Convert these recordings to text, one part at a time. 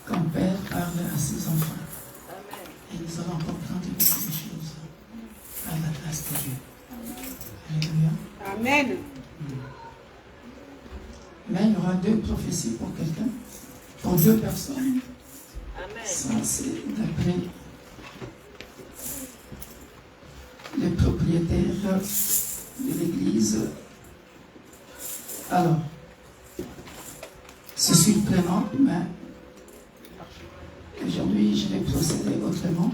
qu'un père parle à ses enfants. Et nous allons comprendre beaucoup de choses à la grâce de Dieu. Alléluia. Amen. Mais il y aura 2 prophéties pour quelqu'un, pour 2 personnes. Amen. Ça, c'est d'après les propriétaires de l'église. Alors, je suis prenante, mais aujourd'hui, je vais procéder autrement.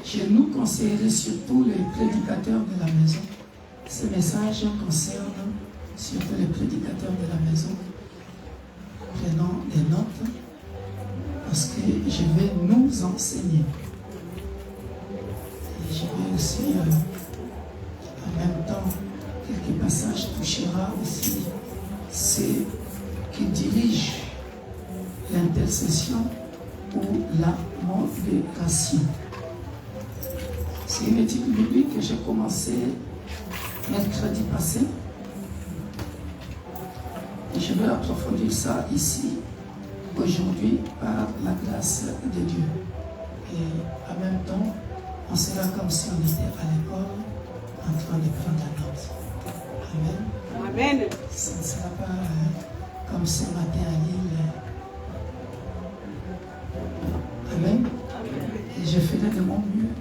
Je nous conseillerai surtout les prédicateurs de la maison. Ce message concerne surtout les prédicateurs de la maison. Prenons des notes parce que je vais nous enseigner. Et je vais aussi, en même temps, quelques passages touchera aussi ceux qui dirigent l'intercession ou la modération. C'est une étude biblique que j'ai commencé mercredi passé. Et je vais approfondir ça ici, aujourd'hui, par la grâce de Dieu. Et en même temps, on sera comme si on était à l'école, en train de prendre la note. Amen. Amen. Ça ne sera pas comme ce matin à Lille. Amen. Et je ferai de mon mieux.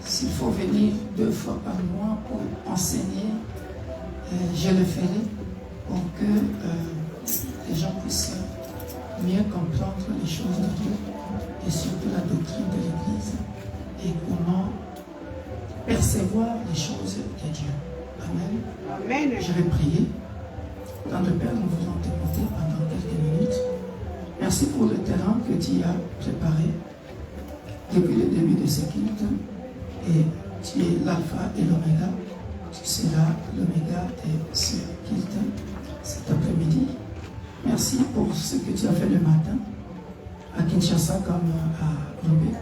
S'il faut venir 2 fois par mois pour enseigner, je le ferai pour que les gens puissent mieux comprendre les choses de Dieu et surtout la doctrine de l'Église et comment percevoir les choses de Dieu. Amen. Amen. Je vais prier. Dans le Père, nous voulons t'écouter pendant quelques minutes. Merci pour le terrain que tu as préparé depuis le début de ce culte. Et tu es l'alpha et l'oméga. Tu seras l'oméga de ce culte cet après-midi. Merci pour ce que tu as fait le matin à Kinshasa comme à Roubaix.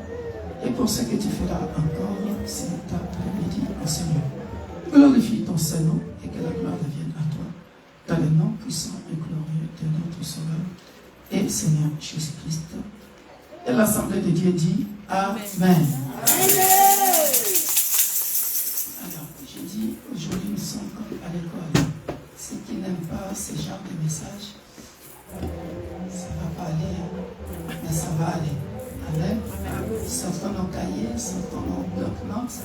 Et pour ce que tu feras encore cet après-midi au Seigneur. Glorifie ton Saint-Nom et que la gloire revienne à toi. Dans le nom puissant et glorieux de notre Sauveur et Seigneur Jésus-Christ. Et l'Assemblée de Dieu dit Amen. Alors, j'ai dit, aujourd'hui nous sommes comme à l'école. Ceux qui n'aiment pas ce genre de message, ça ne va pas aller, mais ça va aller. Amen. Sortons nos cahiers, sortons nos blocs-notes,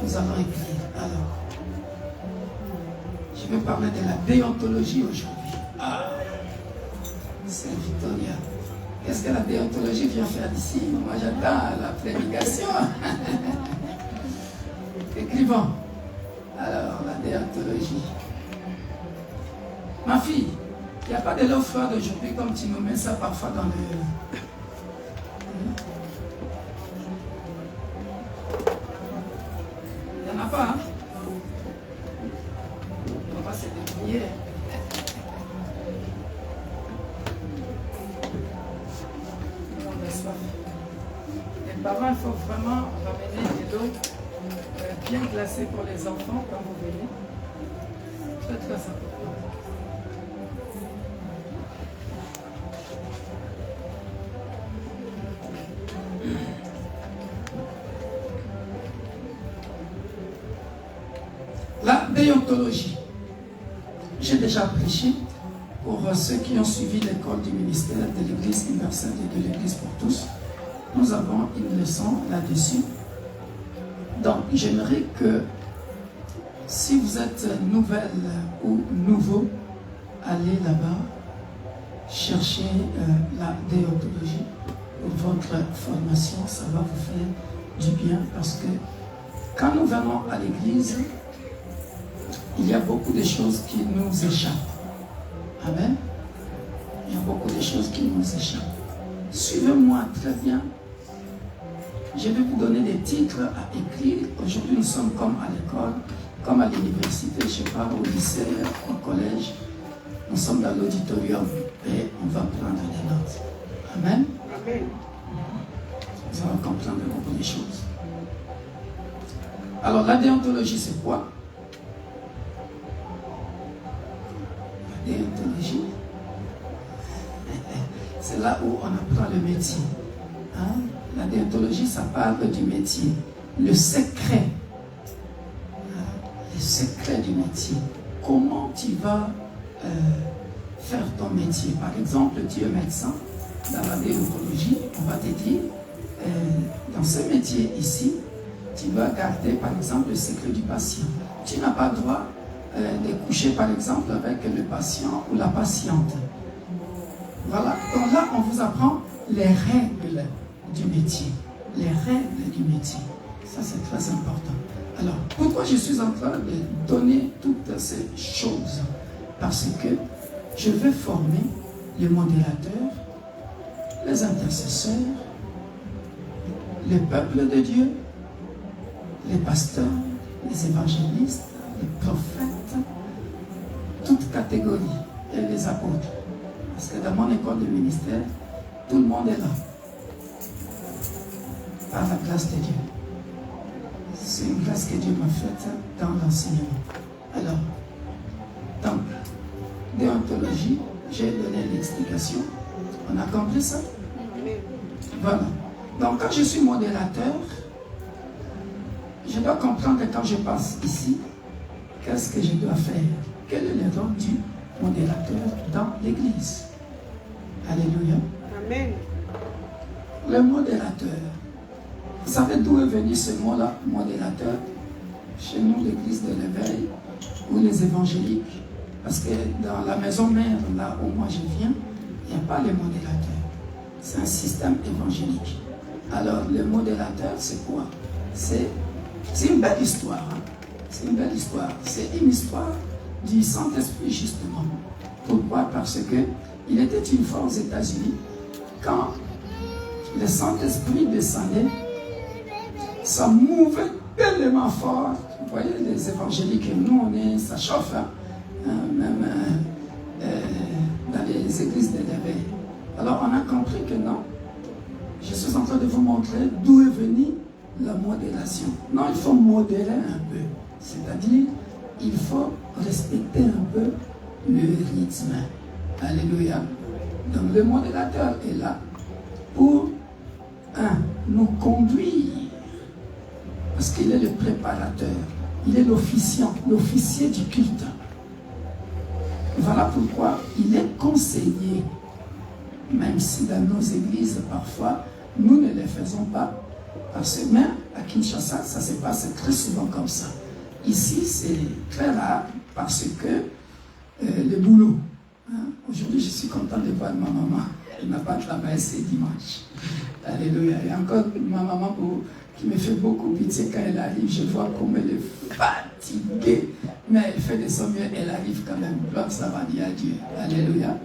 nous allons écrire. Alors, je vais parler de la déontologie aujourd'hui. Ah, c'est Victoria. Qu'est-ce que la déontologie vient faire ici? Moi j'attends la prédication. Écrivons. Alors, la déontologie. Ma fille, il n'y a pas de l'eau froide aujourd'hui comme tu nous mets ça parfois dans le... Il n'y en a pas, hein? On va se débrouiller. Les parents, il faut vraiment ramener de l'eau bien glacée pour les enfants quand vous venez. Très très important. La déontologie. J'ai déjà prêché pour ceux qui ont suivi l'école du ministère de l'Église universelle et de l'Église pour tous. Nous avons une leçon là-dessus. Donc, j'aimerais que si vous êtes nouvelle ou nouveau, allez là-bas, chercher la déontologie pour votre formation. Ça va vous faire du bien parce que quand nous venons à l'église, il y a beaucoup de choses qui nous échappent. Amen. Il y a beaucoup de choses qui nous échappent. Suivez-moi très bien. Je vais vous donner des titres à écrire. Aujourd'hui, nous sommes comme à l'école, comme à l'université, je sais pas, au lycée, au collège. Nous sommes dans l'auditorium et on va prendre des notes. Amen. Amen. Nous allons comprendre beaucoup de choses. Alors, la déontologie, c'est quoi? La déontologie, c'est là où on apprend le métier. Hein? La déontologie, ça parle du métier. Le secret. Le secret du métier. Comment tu vas faire ton métier. Par exemple, tu es médecin. Dans la déontologie, on va te dire, dans ce métier ici, tu dois garder par exemple le secret du patient. Tu n'as pas le droit de coucher par exemple avec le patient ou la patiente. Voilà, donc là on vous apprend les règles du métier. Les règles du métier. Ça c'est très important. Alors, pourquoi je suis en train de donner toutes ces choses? Parce que je veux former les modérateurs, les intercesseurs, le peuple de Dieu, les pasteurs, les évangélistes, les prophètes, toutes catégories, et les apôtres. Parce que dans mon école de ministère, tout le monde est là. Par la grâce de Dieu. C'est une grâce que Dieu m'a faite dans l'enseignement. Alors, donc, déontologie, j'ai donné l'explication. On a compris ça? Voilà. Donc, quand je suis modérateur, je dois comprendre que quand je passe ici, qu'est-ce que je dois faire? Quel est le rôle du modérateur dans l'Église? Alléluia. Amen. Le modérateur. Vous savez d'où est venu ce mot-là, modérateur? Chez nous, l'Église de l'éveil ou les évangéliques. Parce que dans la maison mère, là où moi je viens, il n'y a pas les modérateurs. C'est un système évangélique. Alors, le modérateur, c'est quoi? C'est une belle histoire. Hein? C'est une belle histoire. C'est une histoire du Saint-Esprit, justement. Pourquoi? Parce que il était une fois aux États-Unis, quand le Saint-Esprit descendait, ça mouvait tellement fort. Vous voyez, les évangéliques, nous, on est, ça chauffe, hein? Même dans les églises de l'éveil. Alors, on a compris que non. Je suis en train de vous montrer d'où est venue la modération. Non, il faut modérer un peu. C'est-à-dire, il faut respecter un peu le rythme. Alléluia. Donc, le modérateur est là pour, nous conduire. Parce qu'il est le préparateur. Il est l'officiant, l'officier du culte. Voilà pourquoi il est conseillé. Même si dans nos églises, parfois, nous ne les faisons pas. Parce que même à Kinshasa, ça se passe très souvent comme ça. Ici, c'est très rare parce que le boulot. Hein? Aujourd'hui, je suis content de voir ma maman. Elle n'a pas travaillé ce dimanche. Alléluia. Et encore ma maman qui me fait beaucoup pitié quand elle arrive. Je vois comme elle est fatiguée. Mais elle fait de son mieux. Elle arrive quand même. Gloire, ça va dire à Dieu. Alléluia.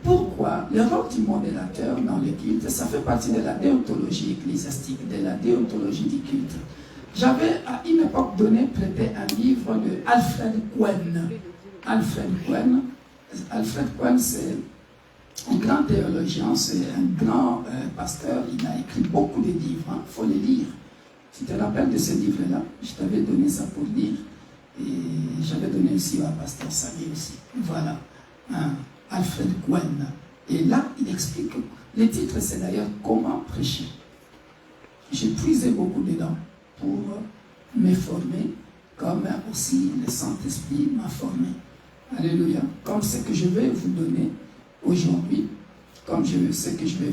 Pourquoi? Le rôle du modérateur dans le culte, ça fait partie de la déontologie ecclésiastique, de la déontologie du culte. J'avais à une époque donné prêté un livre de Alfred Cohen. Alfred Cohen, c'est un grand théologien, c'est un grand pasteur. Il a écrit beaucoup de livres, il faut les lire. Tu te rappelles de ce livre-là? Je t'avais donné ça pour lire. Et j'avais donné aussi à pasteur Samy aussi. Voilà. Alfred Cohen. Et là, il explique, le titre c'est d'ailleurs Comment prêcher. J'ai puisé beaucoup dedans pour me former, comme aussi le Saint-Esprit m'a formé. Alléluia. Comme ce que je vais vous donner aujourd'hui, comme ce que je vais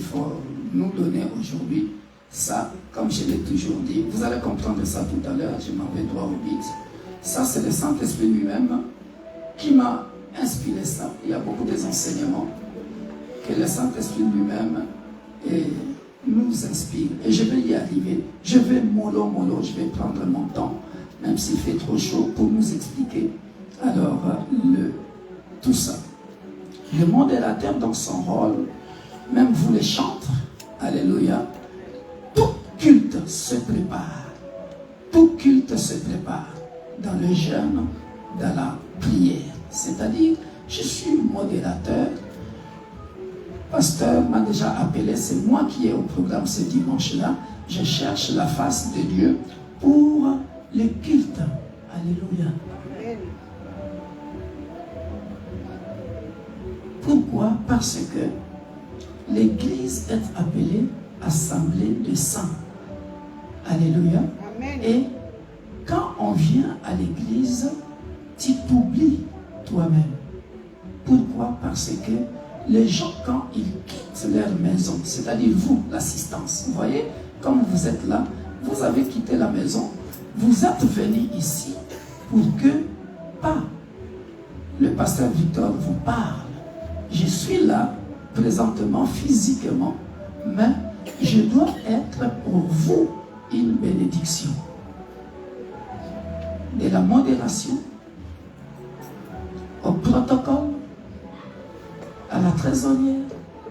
nous donner aujourd'hui, ça, comme je l'ai toujours dit, vous allez comprendre ça tout à l'heure, je m'en vais droit au but. Ça, c'est le Saint-Esprit lui-même qui m'a inspiré ça. Il y a beaucoup d'enseignements que le Saint-Esprit lui-même nous inspire. Et je vais y arriver. Je vais mollo, je vais prendre mon temps, même s'il fait trop chaud, pour nous expliquer. Alors, tout ça. Le modérateur dans son rôle, même vous les chantres, alléluia, tout culte se prépare. Tout culte se prépare dans le jeûne, dans la prière. C'est-à-dire, je suis modérateur. Pasteur m'a déjà appelé, c'est moi qui ai au programme ce dimanche-là. Je cherche la face de Dieu pour le culte. Alléluia. Pourquoi? Parce que l'église est appelée assemblée de saints. Alléluia. Amen. Et quand on vient à l'église, tu t'oublies toi-même. Pourquoi? Parce que les gens, quand ils quittent leur maison, c'est-à-dire vous, l'assistance, vous voyez, comme vous êtes là, vous avez quitté la maison, vous êtes venu ici pour que, pas le pasteur Victor vous parle. Je suis là, présentement, physiquement, mais je dois être pour vous une bénédiction. De la modération au protocole, à la trésorière,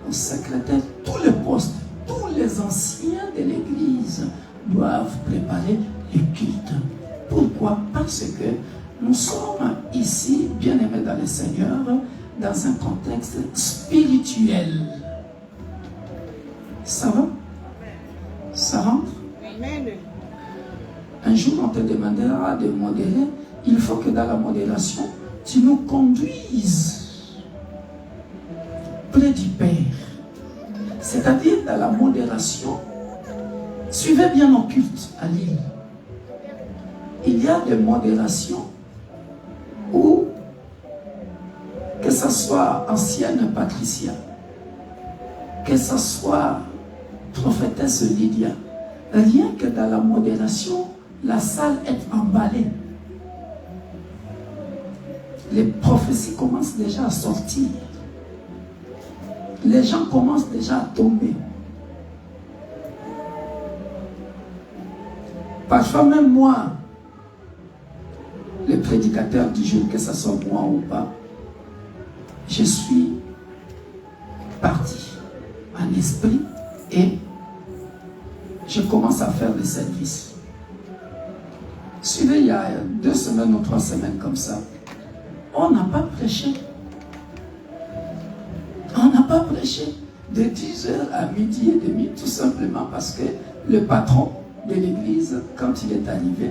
au secrétaire, tous les postes, tous les anciens de l'église doivent préparer le culte. Pourquoi? Parce que nous sommes ici, bien-aimés dans le Seigneur, dans un contexte spirituel. Ça va? Ça rentre? Amen. Un jour, on te demandera de modérer. Il faut que dans la modération, tu nous conduises près du Père. C'est-à-dire dans la modération, suivez bien nos cultes à Lille. Il y a des modérations où, que ce soit ancienne Patricia, que ce soit prophétesse Lydia, rien que dans la modération, la salle est emballée. Les prophéties commencent déjà à sortir. Les gens commencent déjà à tomber. Parfois même moi, le prédicateur du jour, que ce soit moi ou pas, je suis parti en esprit et je commence à faire le service. Suivez, il y a 2 semaines ou 3 semaines comme ça, on n'a pas prêché. On n'a pas prêché de 10h à midi et demi, tout simplement parce que le patron de l'église, quand il est arrivé,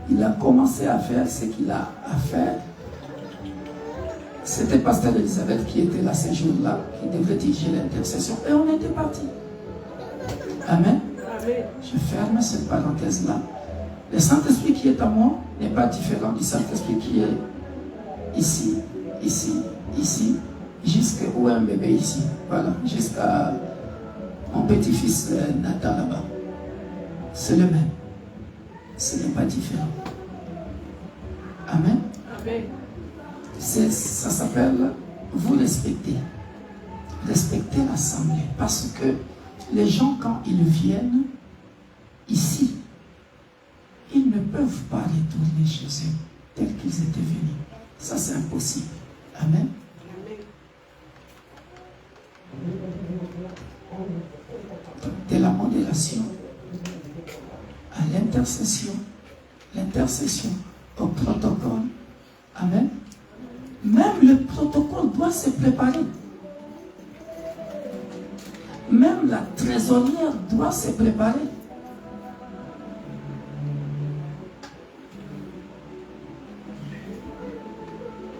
il a commencé à faire ce qu'il a à faire. C'était pasteur Elisabeth qui était là ce jour-là, qui devait diriger l'intercession, et on était parti. Amen. Amen. Je ferme cette parenthèse-là. Le Saint-Esprit qui est à moi n'est pas différent du Saint-Esprit qui est ici, ici, ici, jusqu'où un bébé ici. Voilà, jusqu'à mon petit-fils Nathan là-bas. C'est le même. Ce n'est pas différent. Amen. Amen. Ça s'appelle vous respecter. Respecter l'assemblée. Parce que les gens, quand ils viennent ici, ils ne peuvent pas retourner chez eux tels qu'ils étaient venus. Ça, c'est impossible. Amen. De la modération à l'intercession au protocole. Amen. Même le protocole doit se préparer. Même la trésorière doit se préparer.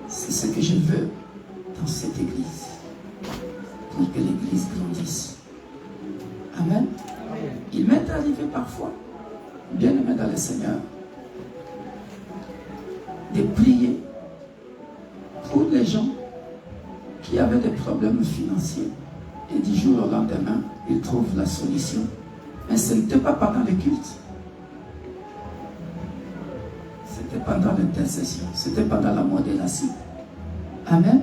C'est ce que je veux dans cette église, pour que l'église grandisse. Amen. Il m'est arrivé parfois, bien aimé dans le Seigneur, de prier pour les gens qui avaient des problèmes financiers. Et du jour au lendemain, ils trouvent la solution. Mais ce n'était pas pendant le culte. C'était pendant l'intercession. C'était pendant la modération. Amen.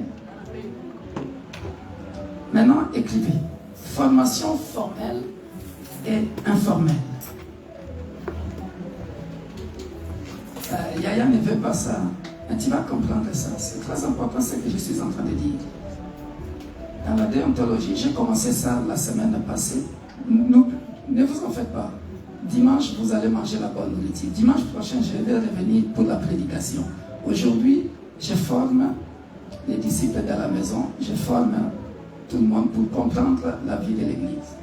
Maintenant, écrivez. Formation formelle et informelle. Yaya ne veut pas ça. Mais tu vas comprendre ça. C'est très important ce que je suis en train de dire. Dans la déontologie, j'ai commencé ça la semaine passée. Ne vous en faites pas. Dimanche, vous allez manger la bonne nourriture. Dimanche prochain, je vais revenir pour la prédication. Aujourd'hui, je forme les disciples de la maison. Je forme tout le monde pour comprendre la vie de l'Église.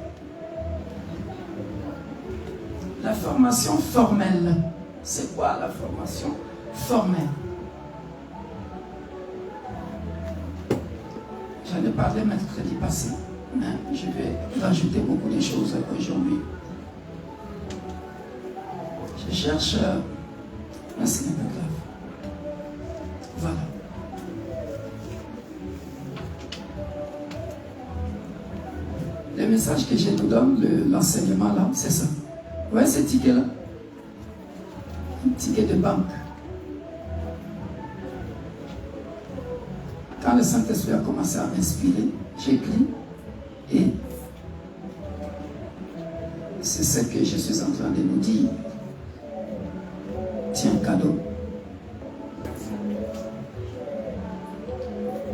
La formation formelle. C'est quoi la formation formelle? J'en ai parlé mercredi passé. mais je vais rajouter beaucoup de choses aujourd'hui. Je cherche, mais ce n'est pas grave. Voilà. Le message que je vous donne, l'enseignement là, c'est ça. Vous voyez ce ticket là? Un ticket de banque. Quand le Saint-Esprit a commencé à m'inspirer, j'ai écrit et c'est ce que je suis en train de nous dire. Tiens, cadeau.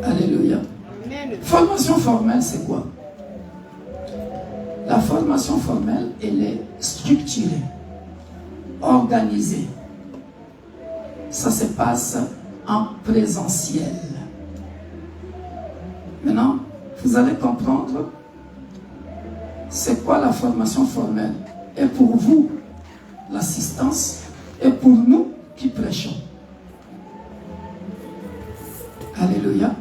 Alléluia. Formation formelle, c'est quoi? La formation formelle, elle est structurée, organisée. Ça se passe en présentiel. Maintenant, vous allez comprendre c'est quoi la formation formelle. Et pour vous, l'assistance, et pour nous qui prêchons. Alléluia.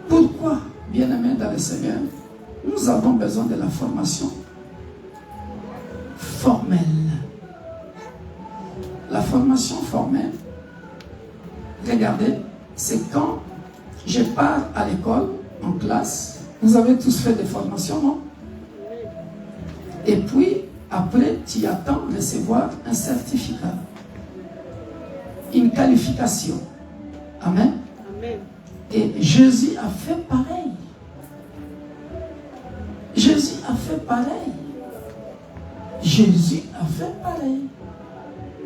Pourquoi, bien-aimés dans le Seigneur, nous avons besoin de la formation formelle. La formation formelle, regardez, c'est quand je pars à l'école, en classe. Vous avez tous fait des formations, non? Et puis, après, tu attends de recevoir un certificat, une qualification. Amen. Amen. Et Jésus a fait pareil. Jésus a fait pareil. Jésus a fait pareil.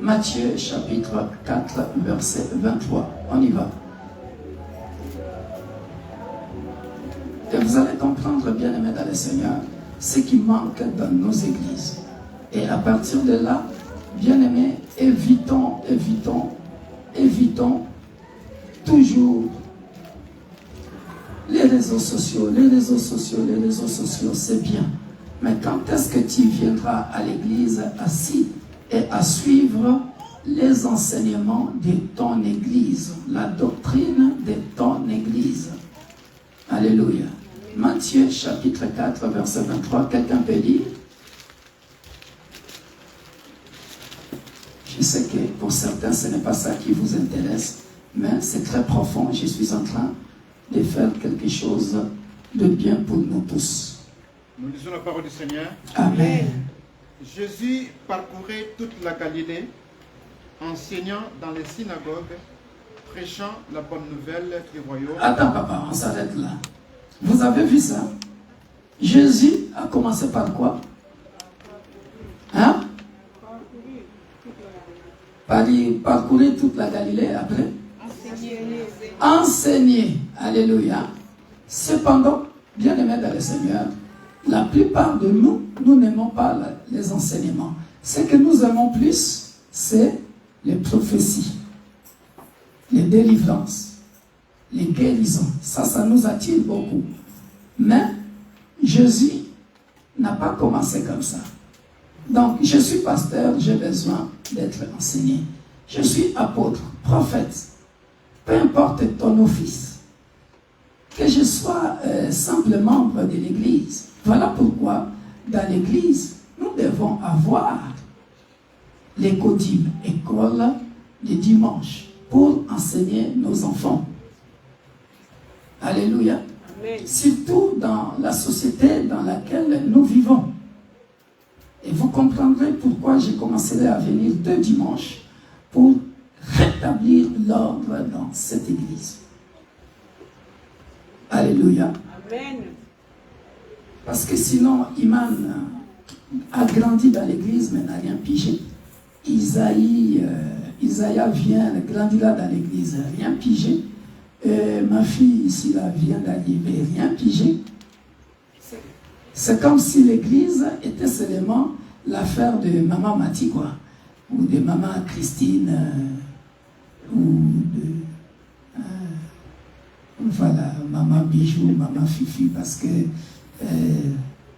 Matthieu chapitre 4, verset 23. On y va. Et vous allez comprendre, bien-aimés dans le Seigneur, ce qui manque dans nos églises. Et à partir de là, bien-aimés, évitons toujours les réseaux sociaux. Les réseaux sociaux, c'est bien. Mais quand est-ce que tu viendras à l'église assis et à suivre les enseignements de ton église, la doctrine de ton église? Alléluia. Matthieu chapitre 4, verset 23. Quelqu'un peut lire? Je sais que pour certains, ce n'est pas ça qui vous intéresse, mais c'est très profond. Je suis en train de faire quelque chose de bien pour nous tous. Nous lisons la parole du Seigneur. Amen. Jésus parcourait toute la Galilée, enseignant dans les synagogues, prêchant la bonne nouvelle du royaume. Attends, papa, on s'arrête là. Vous avez vu ça? Jésus a commencé par quoi? Hein? Parcourir toute la Galilée, après? Enseigner. Alléluia. Cependant, bien-aimés dans le Seigneur, la plupart de nous, nous n'aimons pas les enseignements. Ce que nous aimons plus, c'est les prophéties, les délivrances, les guérisons. Ça nous attire beaucoup. Mais Jésus n'a pas commencé comme ça. Donc, je suis pasteur, j'ai besoin d'être enseigné. Je suis apôtre, prophète. Peu importe ton office. Que je sois simple membre de l'Église. Voilà pourquoi, dans l'Église, nous devons avoir l'écodime, école le dimanche, pour enseigner nos enfants. Alléluia. Amen. Surtout dans la société dans laquelle nous vivons. Et vous comprendrez pourquoi j'ai commencé à venir 2 dimanches pour rétablir l'ordre dans cette église. Alléluia. Amen. Parce que sinon, Iman a grandi dans l'église mais n'a rien pigé. Isaïa vient, grandira dans l'église, rien pigé. Ma fille ici là vient d'arriver, rien pigé. C'est comme si l'église était seulement l'affaire de maman Mati, quoi, ou de maman Christine, ou de voilà, maman Bijou, maman Fifi, parce que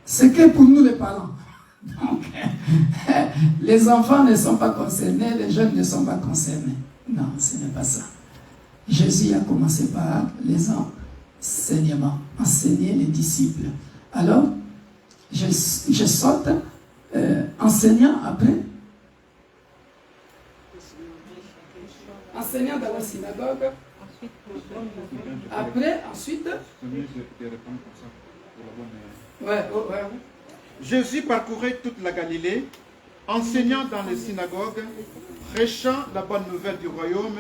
c'est que pour nous les parents. Donc, les enfants ne sont pas concernés, les jeunes ne sont pas concernés. Non, ce n'est pas ça. Jésus a commencé par enseignement, enseigner les disciples. Alors, je saute enseignant après. Enseignant dans la synagogue. Après, ensuite. Ouais. Jésus parcourait toute la Galilée, enseignant dans les synagogues, prêchant la bonne nouvelle du royaume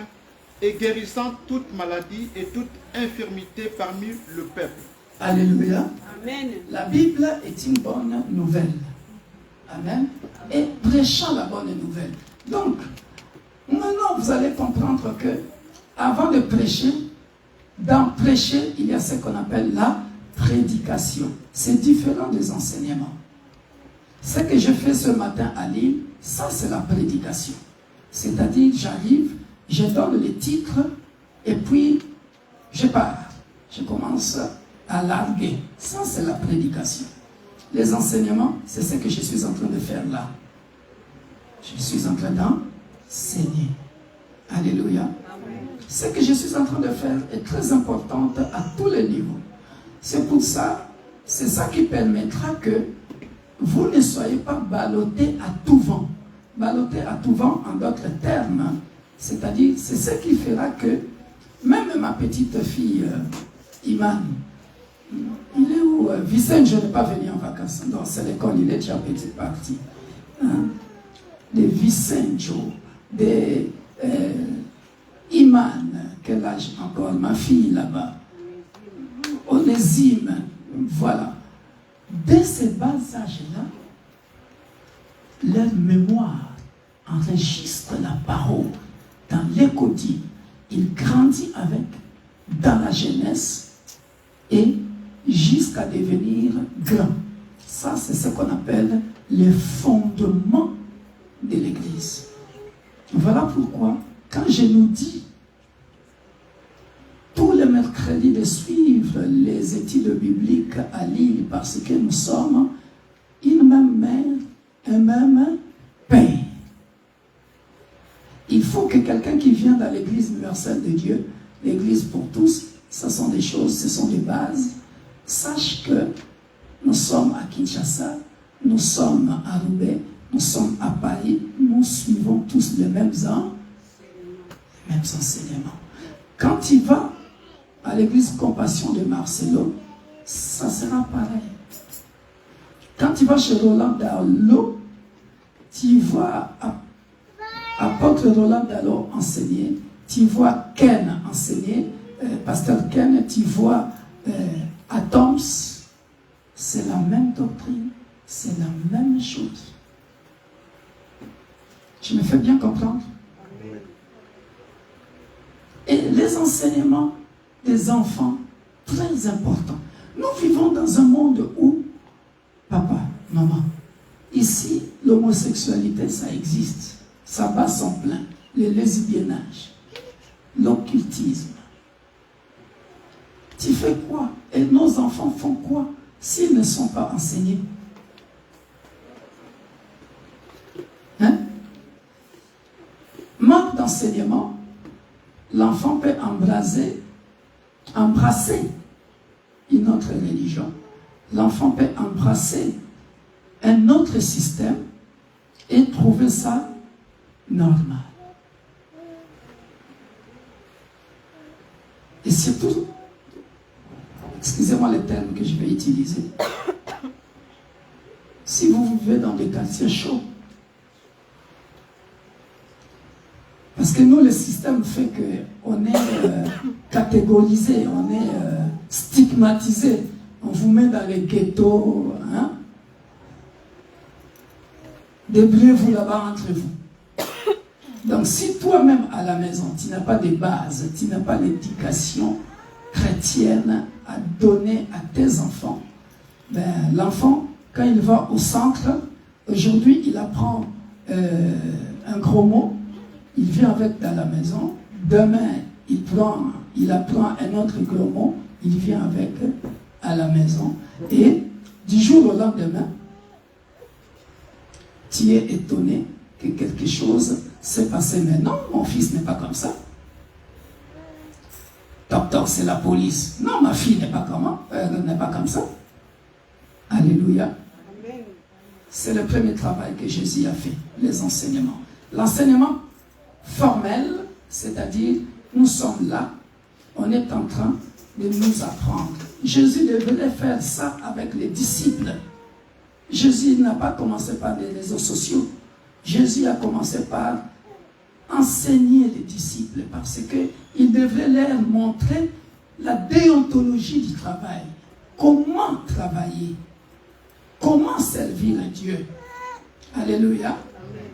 et guérissant toute maladie et toute infirmité parmi le peuple. Alléluia. Amen. La Bible est une bonne nouvelle. Amen. Et prêchant la bonne nouvelle. Donc, maintenant vous allez comprendre que avant de prêcher, dans prêcher, il y a ce qu'on appelle la prédication. C'est différent des enseignements. Ce que je fais ce matin à Lille, ça c'est la prédication. C'est-à-dire, j'arrive, je donne les titres, et puis je pars. Je commence à larguer. Ça c'est la prédication. Les enseignements, c'est ce que je suis en train de faire là. Je suis en train d'enseigner. Alléluia. Ce que je suis en train de faire est très important à tous les niveaux. C'est pour ça, c'est ça qui permettra que vous ne soyez pas ballottés à tout vent. Ballottés à tout vent, en d'autres termes, c'est-à-dire, c'est ce qui fera que même ma petite fille, Iman, il est où Vicente, je n'ai pas venu en vacances. Non, c'est l'école, il est déjà petite partie. Hein? Des Vicenjo, des Iman, quel âge encore, ma fille là-bas. Onésime, voilà. Dès ces bas âges-là, leur mémoire enregistre la parole dans l'écodie. Il grandit avec, dans la jeunesse, et jusqu'à devenir grand. Ça, c'est ce qu'on appelle les fondements de l'Église. Voilà pourquoi, quand je nous dis tous les mercredis de suivre les études bibliques à Lille, parce que nous sommes une même mère, un même père. Il faut que quelqu'un qui vient dans l'Église universelle de Dieu, l'Église pour tous, ce sont des choses, ce sont des bases, sache que nous sommes à Kinshasa, nous sommes à Roubaix, nous sommes à Paris, nous suivons tous les mêmes enseignements. Quand il va à l'église Compassion de Marcelo, ça sera pareil. Quand tu vas chez Roland Darlot, tu vois apôtre Roland Darlot enseigner, tu vois Ken enseigner, pasteur Ken, tu vois Adams, c'est la même doctrine, c'est la même chose. Je me fais bien comprendre? Et les enseignements des enfants, très importants. Nous vivons dans un monde où, papa, maman, ici, l'homosexualité, ça existe. Ça bat son plein. Le lesbiennage, l'occultisme. Tu fais quoi? Et nos enfants font quoi s'ils ne sont pas enseignés? Hein? Manque d'enseignement, l'enfant peut embrasser une autre religion. L'enfant peut embrasser un autre système et trouver ça normal. Et surtout, excusez-moi les termes que je vais utiliser, si vous vivez dans des quartiers chauds, parce que nous, le système fait qu'on est catégorisé, on est stigmatisé. On vous met dans les ghettos. Hein? Débrouillez-vous là-bas entre vous. Donc si toi-même à la maison, tu n'as pas de base, tu n'as pas l'éducation chrétienne à donner à tes enfants, ben, l'enfant, quand il va au centre, aujourd'hui il apprend un gros mot, il vient avec dans la maison, demain il apprend un autre gros mot, il vient avec à la maison, et du jour au lendemain, tu es étonné que quelque chose s'est passé. Mais non, mon fils n'est pas comme ça. Toc toc. donc c'est la police. Non, ma fille n'est pas n'est pas comme ça. Alléluia. C'est le premier travail que Jésus a fait, les enseignements. L'enseignement formel, c'est-à-dire, nous sommes là, on est en train de nous apprendre. Jésus devait faire ça avec les disciples. Jésus n'a pas commencé par les réseaux sociaux. Jésus a commencé par enseigner les disciples parce qu'il devait leur montrer la déontologie du travail. Comment travailler? Comment servir Dieu? Alléluia.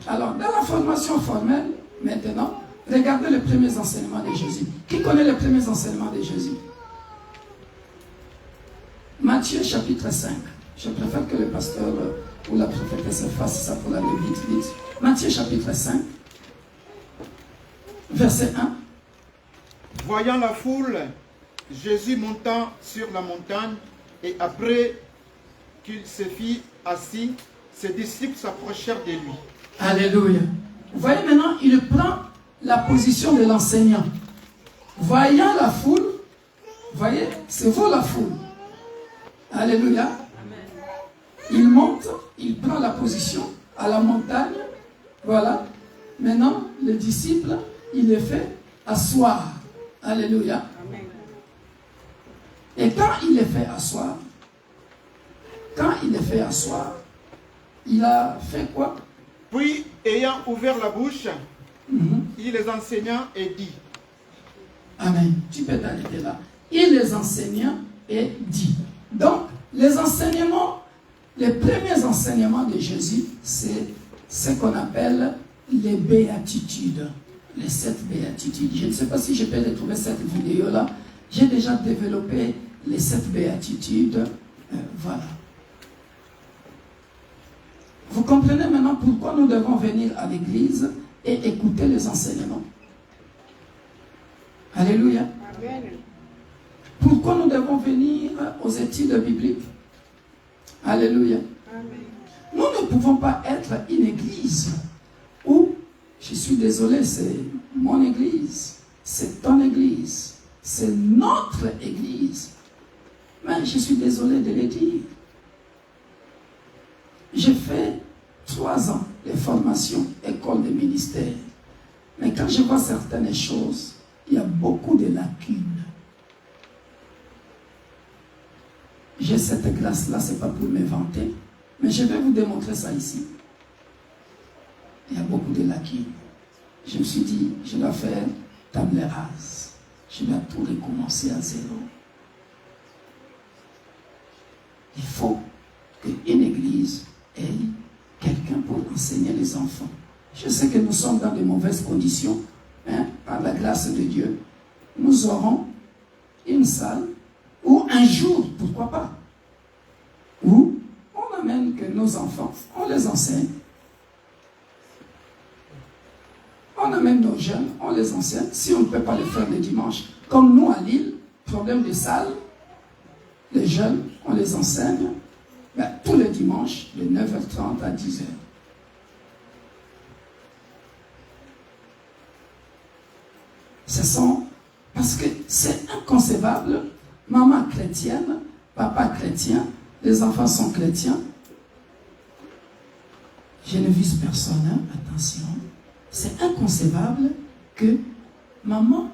Alors, dans la formation formelle, maintenant, regardez les premiers enseignements de Jésus. Qui connaît les premiers enseignements de Jésus? Matthieu chapitre 5. Je préfère que le pasteur ou la prophétesse fasse ça pour aller vite. Matthieu chapitre 5, verset 1. Voyant la foule, Jésus montant sur la montagne, et après qu'il se fit assis, ses disciples s'approchèrent de lui. Alléluia. Vous voyez maintenant, il prend la position de l'enseignant. Voyant la foule, vous voyez, c'est vous la foule. Alléluia. Il monte, il prend la position à la montagne. Voilà. Maintenant, le disciple, il les fait asseoir. Alléluia. Et quand il les fait asseoir, il a fait quoi? Puis, ayant ouvert la bouche, il les enseigna et dit. Amen. Tu peux t'arrêter là. Il les enseigna et dit. Donc, les enseignements, les premiers enseignements de Jésus, c'est ce qu'on appelle les béatitudes. Les 7 béatitudes. Je ne sais pas si je peux retrouver cette vidéo-là. J'ai déjà développé les 7 béatitudes. Voilà. Vous comprenez maintenant pourquoi nous devons venir à l'église et écouter les enseignements. Alléluia. Amen. Pourquoi nous devons venir aux études bibliques? Alléluia. Amen. Nous ne pouvons pas être une église où, je suis désolé, c'est mon église, c'est ton église, c'est notre église. Mais je suis désolé de le dire. J'ai fait 3 ans de formation, école de ministère. Mais quand je vois certaines choses, il y a beaucoup de lacunes. J'ai cette grâce-là, ce n'est pas pour me vanter, mais je vais vous démontrer ça ici. Il y a beaucoup de lacunes. Je me suis dit, je dois faire table rase. Je dois tout recommencer à zéro. Il faut qu'une église ait quelqu'un pour enseigner les enfants. Je sais que nous sommes dans de mauvaises conditions, mais par la grâce de Dieu, nous aurons une salle où un jour, pourquoi pas, où on amène que nos enfants, on les enseigne. On amène nos jeunes, on les enseigne. Si on ne peut pas le faire le dimanche, comme nous à Lille, problème de salle, les jeunes, on les enseigne tous les dimanches, de 9h30 à 10h. Parce que c'est inconcevable, maman chrétienne, papa chrétien, les enfants sont chrétiens. Je ne vise personne, hein, attention. C'est inconcevable que maman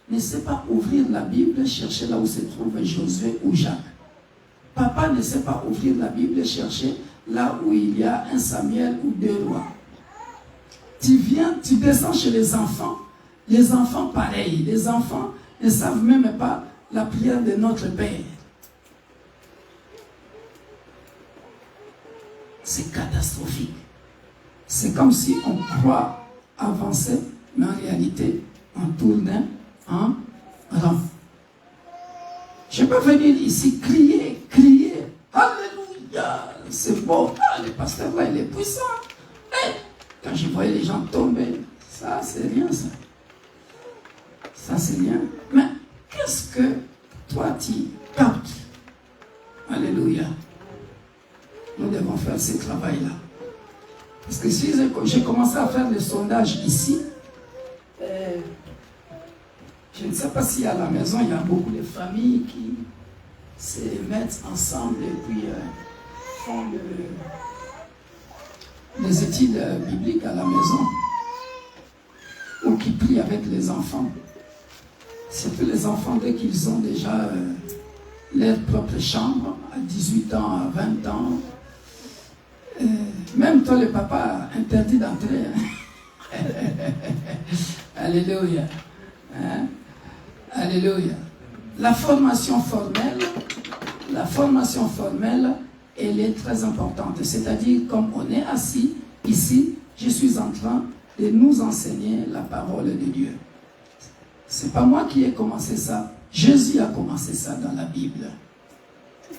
ne sait pas ouvrir la Bible, chercher là où se trouve Josué ou Jacques. Papa ne sait pas ouvrir la Bible et chercher là où il y a un Samuel ou 2 rois. Tu viens, tu descends chez les enfants pareil. Les enfants ne savent même pas la prière de notre Père. C'est catastrophique. C'est comme si on croit avancer, mais en réalité, on tourne en rond. Je peux venir ici crier. Alléluia, c'est beau. Ah, le pasteur là, il est puissant. Quand je voyais les gens tomber, ça, c'est rien, ça. Ça, c'est rien. Mais qu'est-ce que toi, tu captes? Alléluia. Nous devons faire ce travail-là. Parce que si j'ai commencé à faire le sondage ici, je Je ne sais pas si à la maison, il y a beaucoup de familles qui se mettent ensemble et puis font des études bibliques à la maison ou qui prient avec les enfants. C'est que les enfants, dès qu'ils ont déjà leur propre chambre, à 18 ans, à 20 ans, même toi, le papa, interdit d'entrer. Alléluia. Hein? Alléluia. La formation formelle, elle est très importante. C'est-à-dire, comme on est assis ici, je suis en train de nous enseigner la parole de Dieu. C'est pas moi qui ai commencé ça. Jésus a commencé ça dans la Bible.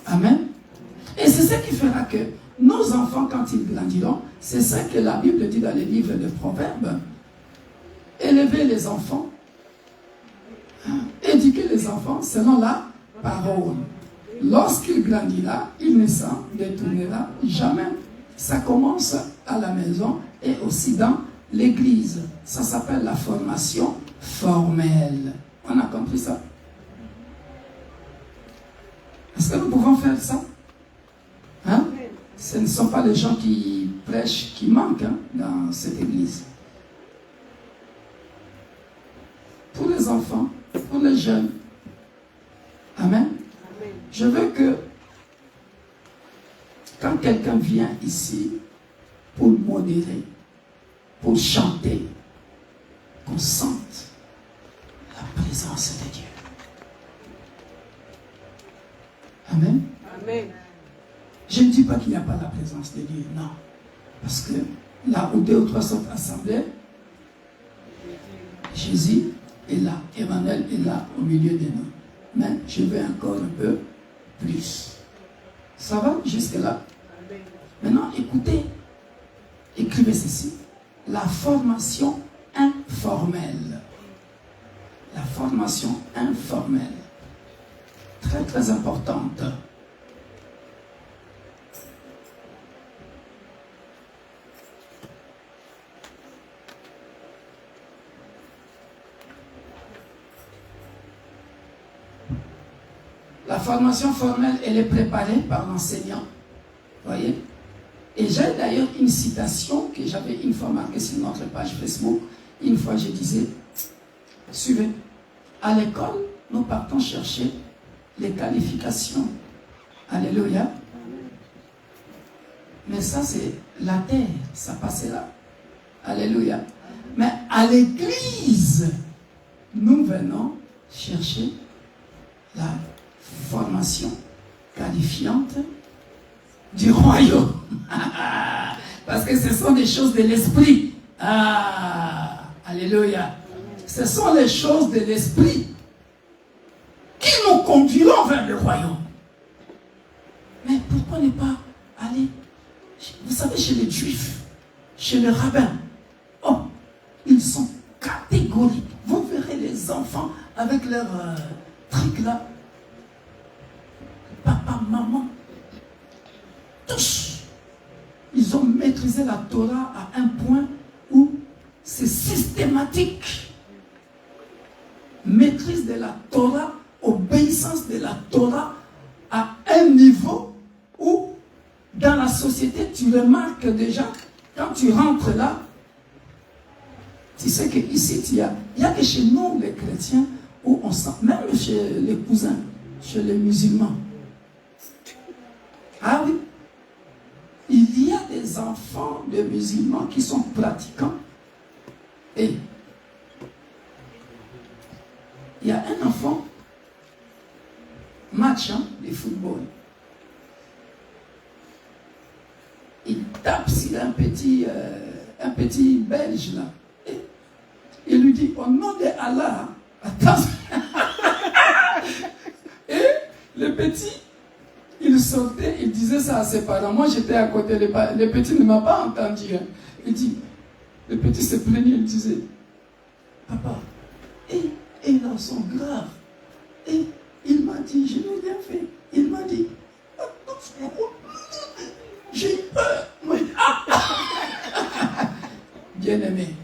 Amen. Et c'est ce qui fera que nos enfants, quand ils grandiront, c'est ça que la Bible dit dans les livres de Proverbes. Élevez les enfants, éduquez les enfants selon la parole. Lorsqu'il grandira, il ne s'en détournera jamais. Ça commence à la maison et aussi dans l'église. Ça s'appelle la formation formelle. On a compris ça? Est-ce que nous pouvons faire ça? Hein? Ce ne sont pas les gens qui prêchent qui manquent dans cette église. Pour les enfants, pour les jeunes. Amen. Je veux que quand quelqu'un vient ici pour modérer, pour chanter, qu'on sente la présence de Dieu. Amen. Amen. Je ne dis pas qu'il n'y a pas la présence de Dieu, non. Parce que là où 2 ou 3 sont assemblés, Jésus est là, Emmanuel est là au milieu de nous. Mais je veux encore un peu plus. Ça va jusque-là? Maintenant, écoutez, écrivez ceci. La formation informelle. La formation informelle. Très, très importante. La formation formelle, elle est préparée par l'enseignant. Voyez? Et j'ai d'ailleurs une citation que j'avais une fois marquée sur notre page Facebook. Une fois, je disais, suivez. À l'école, nous partons chercher les qualifications. Alléluia. Mais ça, c'est la terre. Ça passera. Alléluia. Mais à l'église, nous venons chercher la formation qualifiante du royaume. Parce que ce sont des choses de l'esprit. Ah, alléluia. Ce sont les choses de l'esprit qui nous conduiront vers le royaume. Mais pourquoi ne pas aller, vous savez, chez les juifs, chez les rabbins? Oh, ils sont catégoriques. Vous verrez les enfants avec leur truc là. Papa, maman, tous, ils ont maîtrisé la Torah à un point où c'est systématique. Maîtrise de la Torah, obéissance de la Torah à un niveau où, dans la société, tu remarques déjà, quand tu rentres là, tu sais qu'ici, il y a que chez nous, les chrétiens, où on sent, même chez les cousins, chez les musulmans. Ah oui, il y a des enfants de musulmans qui sont pratiquants. Et il y a un enfant, match de football. Il tape sur un petit Belge là. Et il lui dit, au nom de Allah, attention. Et le petit, il sortait, il disait ça à ses parents. Moi, j'étais à côté, le petit ne m'a pas entendu. Il dit, le petit se plaignait, il disait, papa, et là, sont graves. Et il m'a dit, je n'ai rien fait. Il m'a dit, j'ai peur. Bien aimé,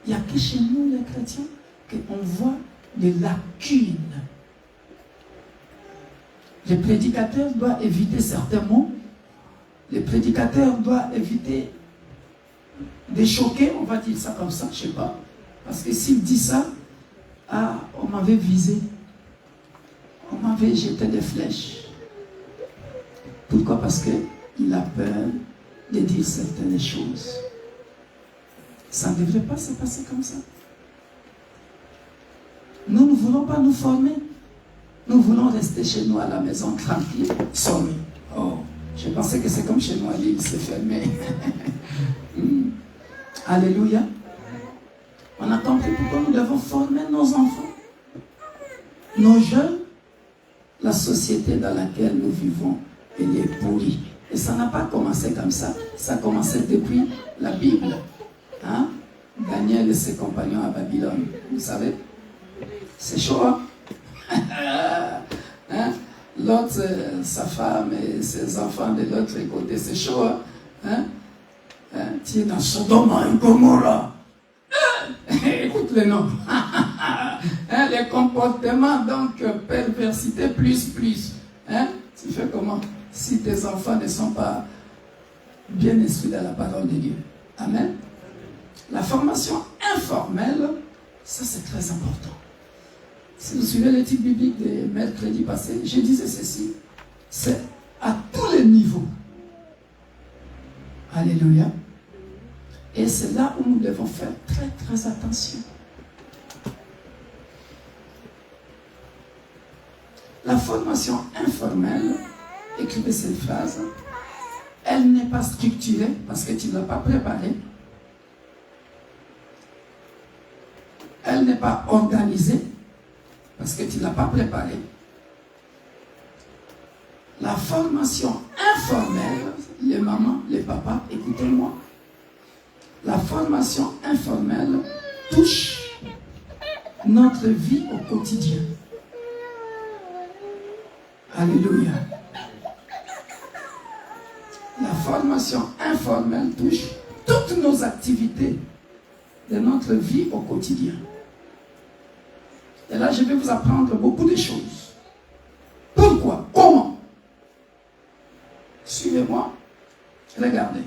il n'y a que chez nous, les chrétiens, qu'on voit de lacunes. Les prédicateurs doivent éviter certains mots. Les prédicateurs doivent éviter de choquer, on va dire ça comme ça, je ne sais pas. Parce que s'il dit ça, ah, on m'avait visé. On m'avait jeté des flèches. Pourquoi? Parce qu'il a peur de dire certaines choses. Ça ne devrait pas se passer comme ça. Nous ne voulons pas nous former. Nous voulons rester chez nous à la maison tranquille, sommés. Oh, je pensais que c'est comme chez nous à l'île, c'est fermé. Alléluia. On a compris pourquoi nous devons former nos enfants, nos jeunes. La société dans laquelle nous vivons, elle est pourrie. Et ça n'a pas commencé comme ça. Ça a commencé depuis la Bible. Hein? Daniel et ses compagnons à Babylone. Vous savez? C'est chaud, hein? Hein? L'autre, sa femme et ses enfants de l'autre côté, c'est chaud, hein? Hein? Tu es dans Sodome et Gomorrah. Écoute le nom. Hein? Les comportements, donc, perversité plus. Hein? Tu fais comment? Si tes enfants ne sont pas bien instruits dans la parole de Dieu. Amen. La formation informelle, ça c'est très important. Si vous suivez l'étude biblique de mercredi passé, je disais ceci, c'est à tous les niveaux. Alléluia. Et c'est là où nous devons faire très attention. La formation informelle, écrivez cette phrase, elle n'est pas structurée parce que tu ne l'as pas préparée. Elle n'est pas organisée parce que tu ne l'as pas préparée. La formation informelle, les mamans, les papas, écoutez-moi. La formation informelle touche notre vie au quotidien. Alléluia. La formation informelle touche toutes nos activités de notre vie au quotidien. Et là, je vais vous apprendre beaucoup de choses. Pourquoi? Comment? Suivez-moi. Regardez.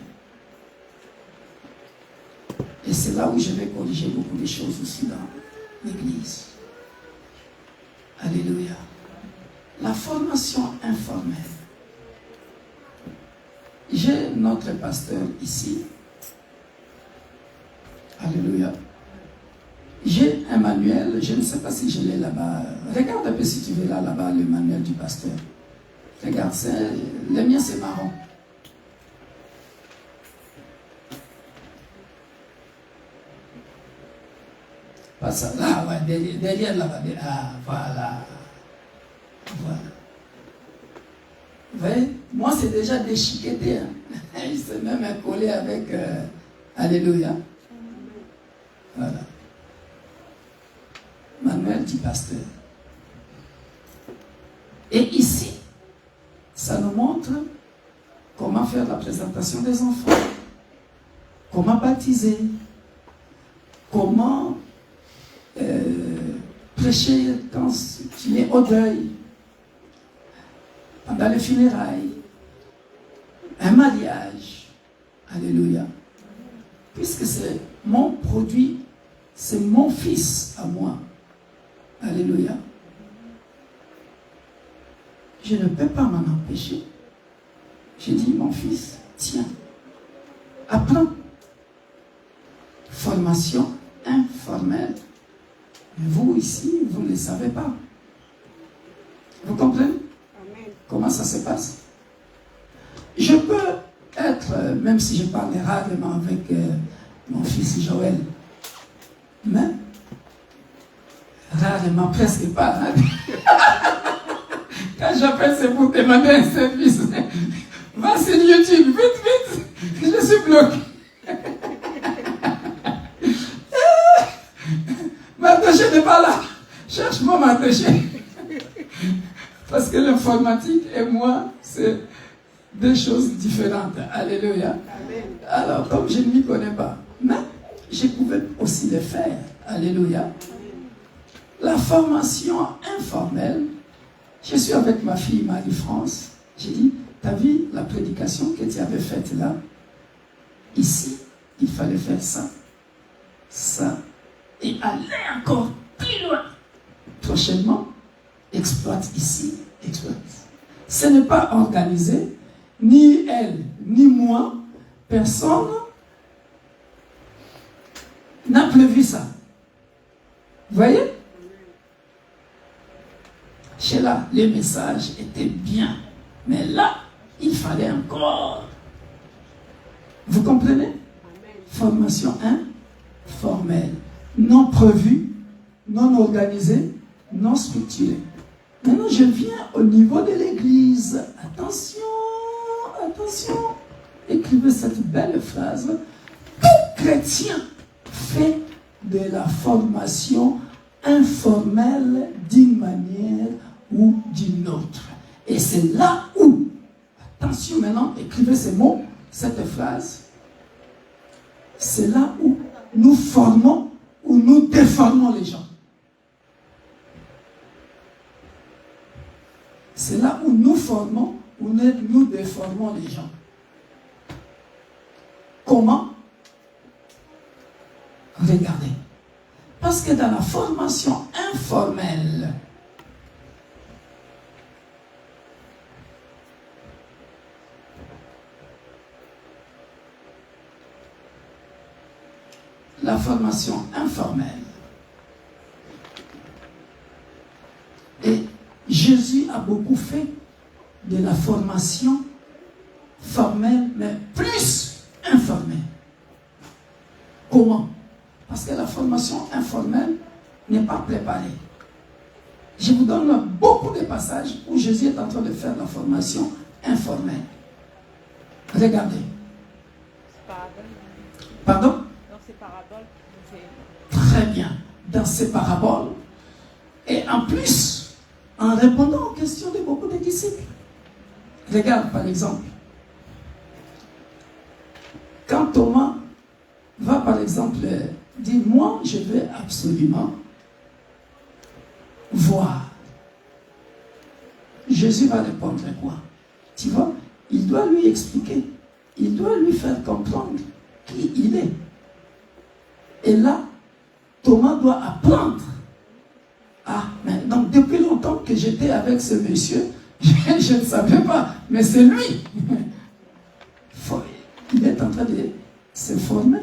Et c'est là où je vais corriger beaucoup de choses aussi dans l'Église. Alléluia. La formation informelle. J'ai notre pasteur ici. Alléluia. J'ai un manuel, je ne sais pas si je l'ai là-bas. Regarde un peu si tu veux là-bas le manuel du pasteur. Regarde, le mien c'est marron. Pas ça, là, ouais, derrière là-bas. Ah, voilà. Voilà. Vous voyez, moi c'est déjà déchiqueté. Hein. Il s'est même collé avec Alléluia. Voilà. Manuel du pasteur. Et ici, ça nous montre comment faire la présentation des enfants, comment baptiser, comment prêcher quand tu es au deuil, pendant les funérailles, un mariage. Alléluia. Puisque c'est mon produit, c'est mon fils à moi. Alléluia. Je ne peux pas m'en empêcher. J'ai dit, mon fils, tiens, apprends. Formation informelle. Mais vous ici, vous ne le savez pas. Vous comprenez? Amen. Comment ça se passe? Je peux être, même si je parle rarement avec mon fils Joël, mais rarement, presque pas. Hein? Quand j'appelle, c'est pour demander un service. Va sur YouTube, vite, je suis bloqué. M'attacher n'est pas là. Cherche-moi m'attacher. Parce que l'informatique et moi, c'est deux choses différentes. Alléluia. Amen. Alors, comme je ne m'y connais pas, mais je pouvais aussi le faire. Alléluia. La formation informelle, je suis avec ma fille Marie-France, j'ai dit, t'as vu la prédication que tu avais faite là? Ici, il fallait faire ça, ça, et aller encore plus loin. Prochainement, exploite ici, exploite. Ce n'est pas organisé, ni elle, ni moi, personne n'a prévu ça. Vous voyez? Chez là, les messages étaient bien. Mais là, il fallait encore. Vous comprenez? Formation informelle. Non prévue, non organisée, non structurée. Maintenant, je viens au niveau de l'église. Attention, attention. Écrivez cette belle phrase. Tout chrétien fait de la formation informelle d'une manière ou d'une autre. Et c'est là où, attention maintenant, écrivez ces mots, cette phrase, c'est là où nous formons ou nous déformons les gens. C'est là où nous formons ou nous déformons les gens. Comment? Regardez. Parce que dans la formation informelle, et Jésus a beaucoup fait de la formation formelle, mais plus informelle. Comment? Parce que la formation informelle n'est pas préparée. Je vous donne beaucoup de passages où Jésus est en train de faire la formation informelle. Regardez. Pardon? Dans ces paraboles. Très bien. Dans ces paraboles. Et en plus, en répondant aux questions de beaucoup de disciples. Regarde par exemple. Quand Thomas va par exemple dire, moi je veux absolument voir. Jésus va répondre quoi? Tu vois, il doit lui expliquer. Il doit lui faire comprendre qui il est. Et là, Thomas doit apprendre. Ah, mais donc depuis longtemps que j'étais avec ce monsieur, je ne savais pas, mais c'est lui. Il est en train de se former.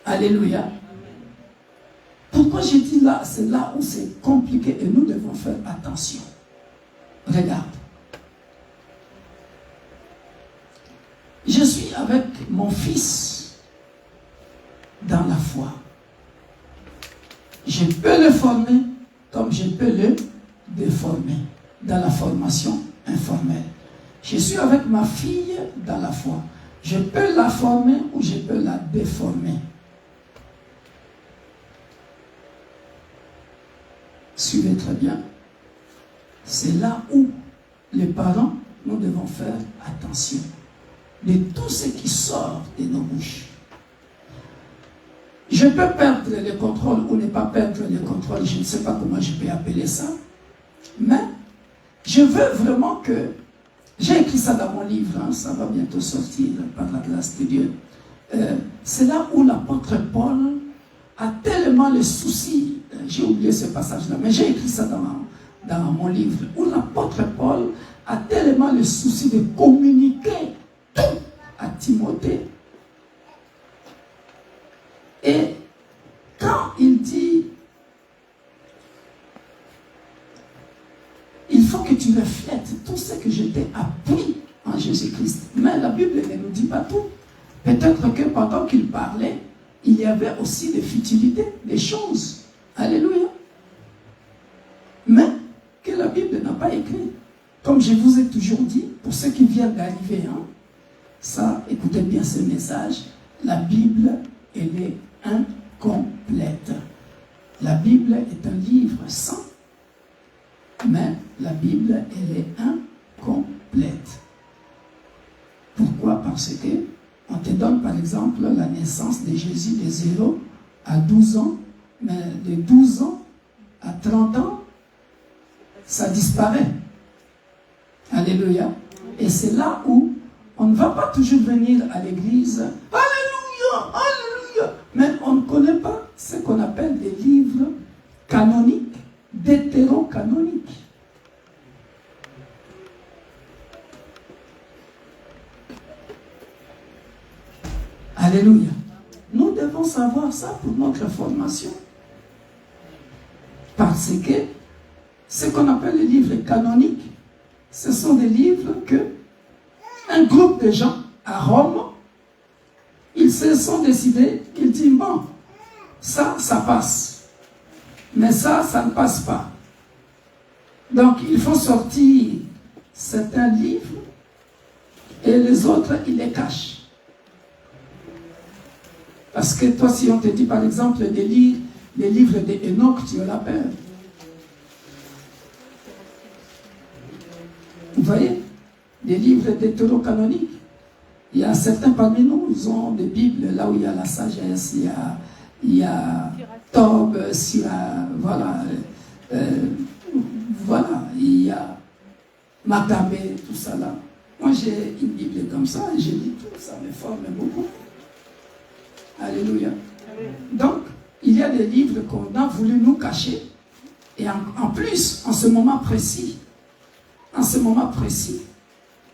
Alléluia. Pourquoi j'ai dit là, c'est là où c'est compliqué et nous devons faire attention. Regarde. Je suis avec mon fils dans la foi. Je peux le former comme je peux le déformer dans la formation informelle. Je suis avec ma fille dans la foi. Je peux la former ou je peux la déformer. Suivez très bien. C'est là où les parents, nous devons faire attention de tout ce qui sort de nos bouches. Je peux perdre le contrôle ou ne pas perdre le contrôle, je ne sais pas comment je peux appeler ça, mais je veux vraiment que, j'ai écrit ça dans mon livre, hein, ça va bientôt sortir par la grâce de Dieu. C'est là où l'apôtre Paul a tellement le souci, j'ai oublié ce passage-là, mais j'ai écrit ça dans mon livre, où l'apôtre Paul a tellement le souci de communiquer tout à Timothée. Et quand il dit, il faut que tu reflètes tout ce que je t'ai appris en Jésus-Christ. Mais la Bible ne nous dit pas tout. Peut-être que pendant qu'il parlait, il y avait aussi des futilités, des choses. Alléluia. Mais que la Bible n'a pas écrit. Comme je vous ai toujours dit, pour ceux qui viennent d'arriver, hein, ça, écoutez bien ce message, la Bible, elle est incomplète. La Bible est un livre saint, mais la Bible, elle est incomplète. Pourquoi? Parce que on te donne par exemple la naissance de Jésus de 0 à 12 ans, Mais de 12 ans à 30 ans, ça disparaît. Alléluia. Et c'est là où on ne va pas toujours venir à l'église. Alléluia, alléluia. Mais on ne connaît pas ce qu'on appelle des livres canoniques, d'hétérocanoniques. Alléluia. Nous devons savoir ça pour notre formation. Parce que ce qu'on appelle les livres canoniques, ce sont des livres que un groupe de gens à Rome, ils se sont décidés, ils disent, bon, ça passe. Mais ça ne passe pas. Donc, ils font sortir certains livres et les autres, ils les cachent. Parce que toi, si on te dit, par exemple, des livres d'Enoch, tu as la peur. Vous voyez? Des livres d'hétérocanoniques. Il y a certains parmi nous, ils ont des Bibles, là où il y a la sagesse, il y a Tob, voilà, voilà, il y a Maccabée, tout ça là. Moi, j'ai une Bible comme ça, et je lis tout, ça me forme beaucoup. Alléluia. Donc, il y a des livres qu'on a voulu nous cacher, et en plus, en ce moment précis,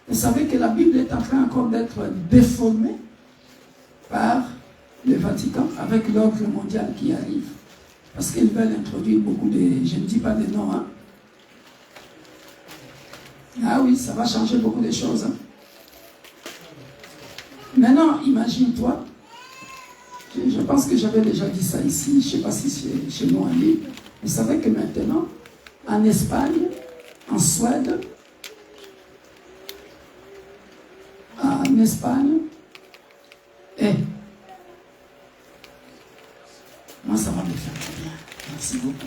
vous savez que la Bible est en train encore d'être déformée par le Vatican avec l'ordre mondial qui arrive. Parce qu'ils veulent introduire beaucoup de... Je ne dis pas des noms. Hein. Ah oui, ça va changer beaucoup de choses. Hein. Maintenant, imagine-toi. Je pense que j'avais déjà dit ça ici. Je ne sais pas si c'est chez nous en ligne. Vous savez que maintenant, en Espagne, en Suède, en Espagne, moi ça va me faire bien. Merci beaucoup.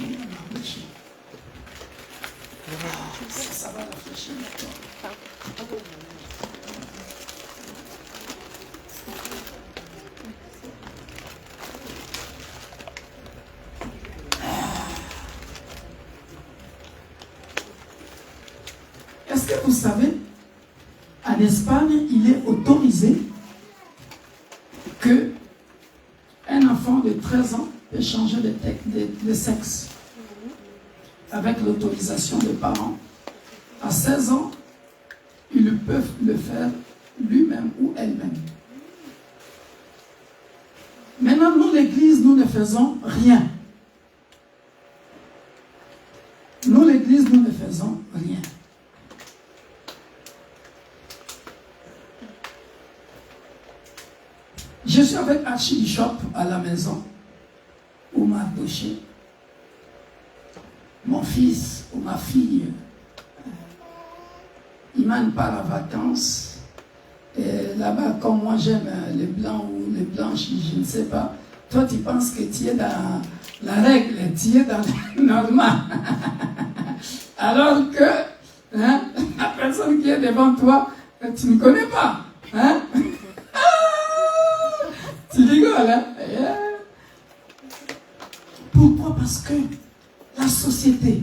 Ça va réfléchir. Est-ce que vous savez, en Espagne, il est autorisé que un enfant de 13 ans peut changer de sexe avec l'autorisation des parents. À 16 ans, ils peuvent le faire lui-même ou elle-même. Maintenant, nous, l'Église, nous ne faisons rien. Nous, l'Église, nous ne faisons rien. Je suis avec Archibishop à la maison, où m'a touché. Mon fils ou ma fille, il m'a part en vacances. Et là-bas, comme moi j'aime les blancs ou les blanches, je ne sais pas. Toi, tu penses que tu es dans la règle, tu es dans le normal. Alors que la personne qui est devant toi, tu ne connais pas. Hein? Tu rigoles, hein? Pourquoi? Parce que la société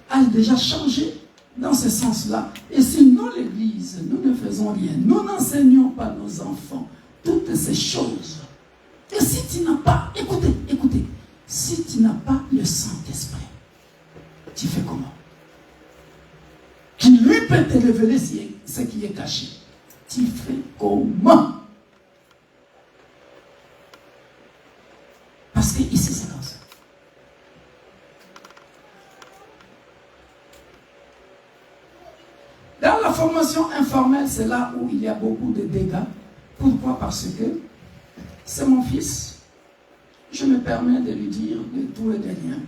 a déjà changé dans ce sens-là. Et sinon, l'Église, nous ne faisons rien. Nous n'enseignons pas nos enfants toutes ces choses. Et si tu n'as pas, écoutez, si tu n'as pas le Saint-Esprit, tu fais comment? Qui lui peut te révéler ce qui est caché. Tu fais comment? Parce que ici c'est comme ça. Dans la formation informelle, c'est là où il y a beaucoup de dégâts. Pourquoi? Parce que c'est mon fils. Je me permets de lui dire de tout et de rien.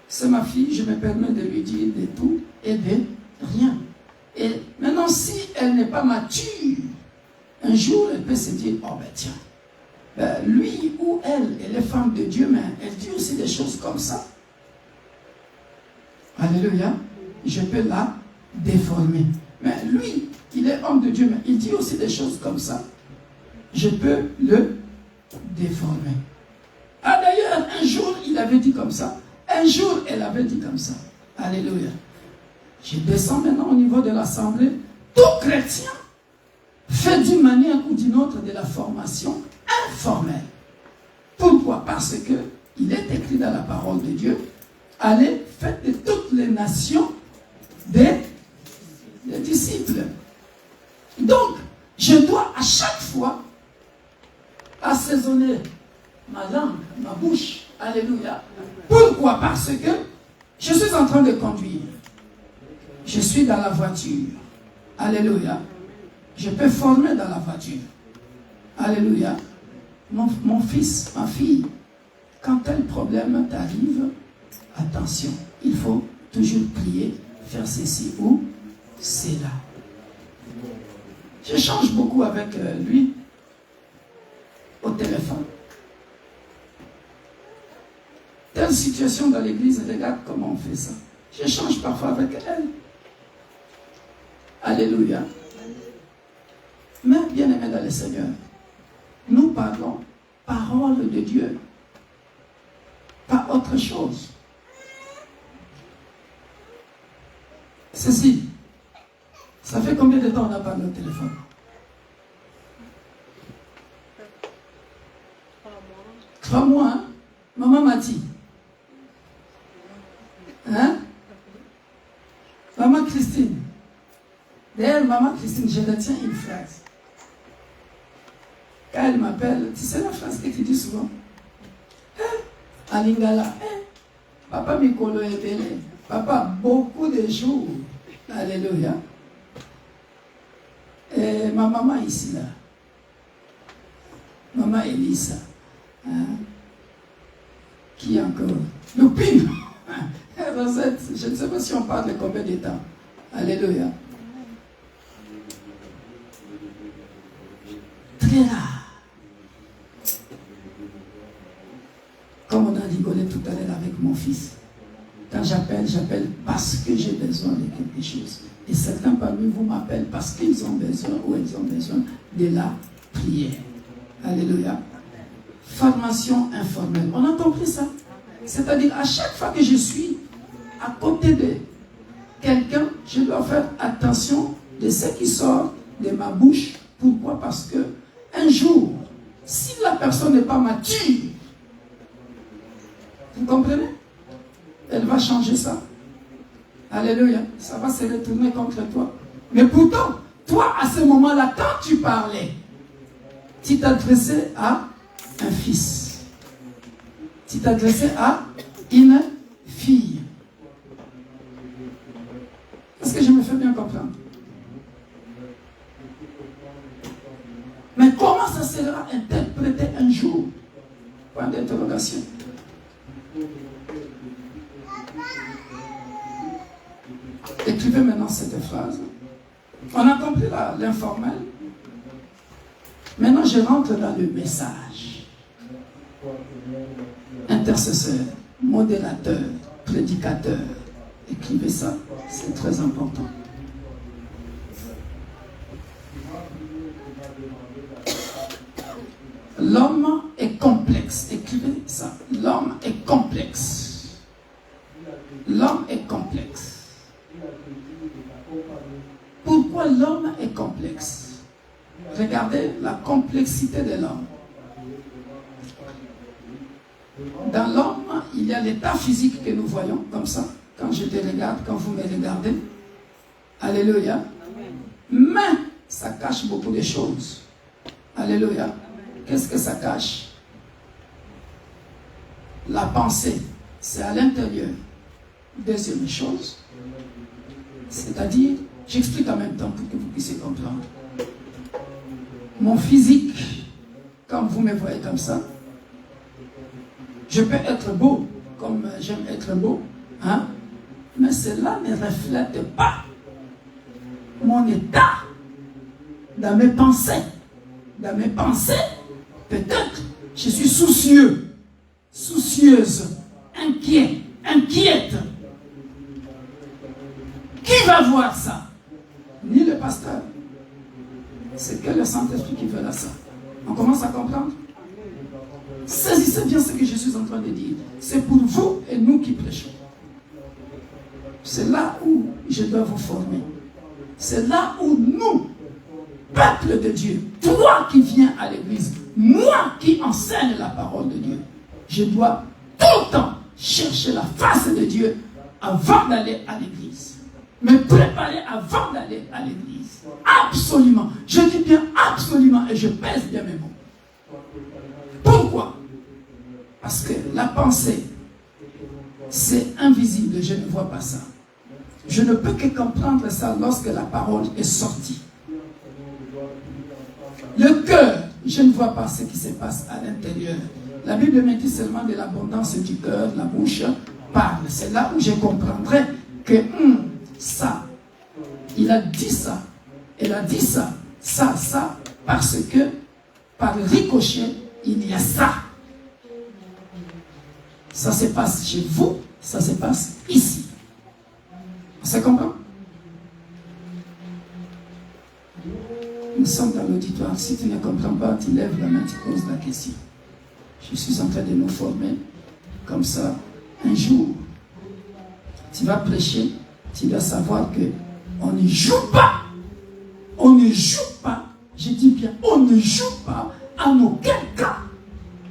C'est ma fille, je me permets de lui dire de tout et de rien. Et maintenant, si elle n'est pas mature, un jour, elle peut se dire, oh ben tiens, lui ou elle est femme de Dieu, mais elle dit aussi des choses comme ça. Alléluia. Je peux la déformer. Mais lui, il est homme de Dieu, mais il dit aussi des choses comme ça. Je peux le déformé. Ah d'ailleurs, un jour, il avait dit comme ça. Un jour, elle avait dit comme ça. Alléluia. Je descends maintenant au niveau de l'assemblée. Tout chrétien fait d'une manière ou d'une autre de la formation informelle. Pourquoi? Parce que il est écrit dans la parole de Dieu, allez, faites de toutes les nations des disciples. Donc, je dois à chaque fois assaisonner ma langue, ma bouche. Alléluia. Pourquoi? Parce que je suis en train de conduire. Je suis dans la voiture. Alléluia. Je peux former dans la voiture. Alléluia. Mon fils, ma fille, quand tel problème t'arrive, attention, il faut toujours prier, faire ceci ou cela. J'échange beaucoup avec lui au téléphone. Telle situation dans l'église, regarde comment on fait ça. J'échange parfois avec elle. Alléluia. Mais bien aimé dans le Seigneur, nous parlons parole de Dieu, pas autre chose. Ceci, ça fait combien de temps on a parlé au téléphone? 3 mois, hein? Maman m'a dit. Hein? Maman Christine. D'ailleurs, maman Christine, je retiens une phrase. Quand elle m'appelle, tu sais la phrase que tu dis souvent? À Lingala, papa Mikolo est belé. Papa, beaucoup de jours. Alléluia. Et ma maman ici, là. Maman Elisa. Hein? Qui encore? Le pire. Rosette, je ne sais pas si on parle de combien de temps. Alléluia. Très rare. Comme on a rigolé tout à l'heure avec mon fils. Quand j'appelle parce que j'ai besoin de quelque chose. Et certains parmi vous m'appellent parce qu'ils ont besoin ou elles ont besoin de la prière. Alléluia. Formation informelle. On a compris ça? C'est-à-dire, à chaque fois que je suis à côté de quelqu'un, je dois faire attention de ce qui sort de ma bouche. Pourquoi? Parce que un jour, si la personne n'est pas mature, vous comprenez? Elle va changer ça. Alléluia. Ça va se retourner contre toi. Mais pourtant, toi, à ce moment-là, quand tu parlais, tu t'adressais à un fils. Tu t'adressais à une fille. Est-ce que je me fais bien comprendre? Mais comment ça sera interprété un jour? Point d'interrogation. Écrivez maintenant cette phrase. On a compris l'informel. Maintenant, je rentre dans le message. Intercesseur, modérateur, prédicateur. Écrivez ça, c'est très important. L'homme est complexe. Écrivez ça. L'homme est complexe. L'homme est complexe. Pourquoi l'homme est complexe? Regardez la complexité de l'homme. Dans l'homme, il y a l'état physique que nous voyons, comme ça, quand je te regarde, quand vous me regardez. Alléluia. Mais ça cache beaucoup de choses. Alléluia. Qu'est-ce que ça cache? La pensée, c'est à l'intérieur. Deuxième chose, c'est-à-dire, j'explique en même temps pour que vous puissiez comprendre. Mon physique, comme vous me voyez comme ça, je peux être beau, comme j'aime être beau, hein? Mais cela ne reflète pas mon état dans mes pensées. Dans mes pensées, peut-être, je suis soucieux, soucieuse, inquiet, inquiète. Qui va voir ça? Ni le pasteur. C'est que le Saint-Esprit qui veut là ça. On commence à comprendre? Saisissez bien ce que je suis en train de dire. C'est pour vous et nous qui prêchons. C'est là où je dois vous former. C'est là où nous, peuple de Dieu, toi qui viens à l'église, moi qui enseigne la parole de Dieu, je dois tout le temps chercher la face de Dieu avant d'aller à l'église. Me préparer avant d'aller à l'église. Absolument. Je dis bien absolument et je pèse bien mes mots. Pourquoi? Parce que la pensée, c'est invisible, je ne vois pas ça. Je ne peux que comprendre ça lorsque la parole est sortie. Le cœur, je ne vois pas ce qui se passe à l'intérieur. La Bible me dit seulement de l'abondance du cœur, la bouche parle. C'est là où je comprendrai que ça, il a dit ça, elle a dit ça, ça, parce que par ricochet, il y a ça. Ça se passe chez vous, ça se passe ici. On se comprend? Nous sommes dans l'auditoire. Si tu ne comprends pas, tu lèves la main, tu poses la question. Je suis en train de nous former. Comme ça, un jour, tu vas prêcher, tu dois savoir que on ne joue pas. On ne joue pas. Je dis bien, on ne joue pas en aucun cas,